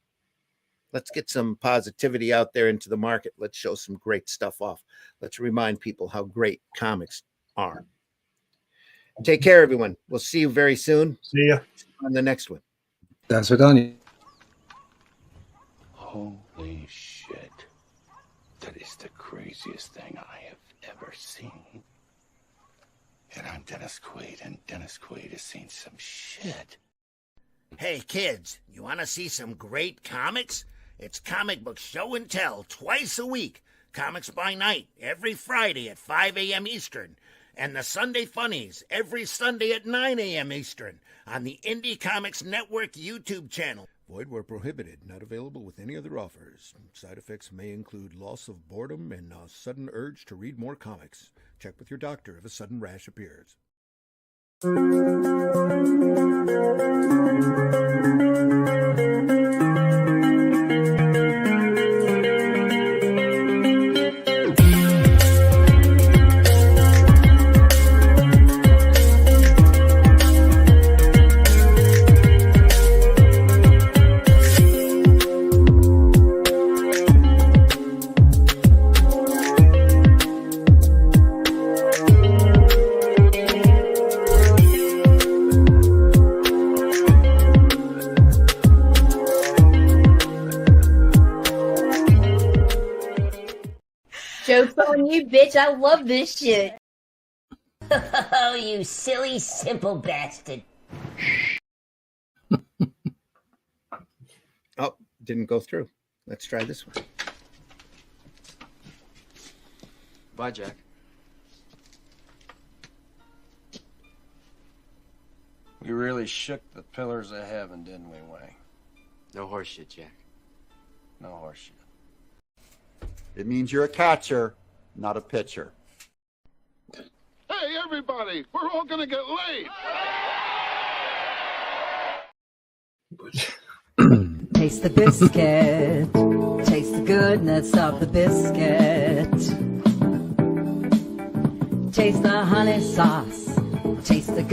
Let's get some positivity out there into the market. Let's show some great stuff off. Let's remind people how great comics are. Take care, everyone. We'll see you very soon. See ya on the next one. Thanks for done. Holy shit. That is the craziest thing I have ever seen. And I'm Dennis Quaid, and Dennis Quaid has seen some shit. Hey kids, you want to see some great comics? It's Comic Book Show and Tell twice a week. Comics by Night every Friday at 5 a.m. Eastern. And the Sunday Funnies every Sunday at 9 a.m. Eastern on the Indie Comics Network YouTube channel. Void where prohibited, not available with any other offers. Side effects may include loss of boredom and a sudden urge to read more comics. Check with your doctor if a sudden rash appears. Joke's on you, bitch. I love this shit. Oh, you silly, simple bastard. Oh, didn't go through. Let's try this one. Bye, Jack. We really shook the pillars of heaven, didn't we, Wayne? No horseshit, Jack. No horseshit. It means you're a catcher, not a pitcher. Hey, everybody, we're all gonna get laid. Taste the biscuit. Taste the goodness of the biscuit. Taste the honey sauce. Taste the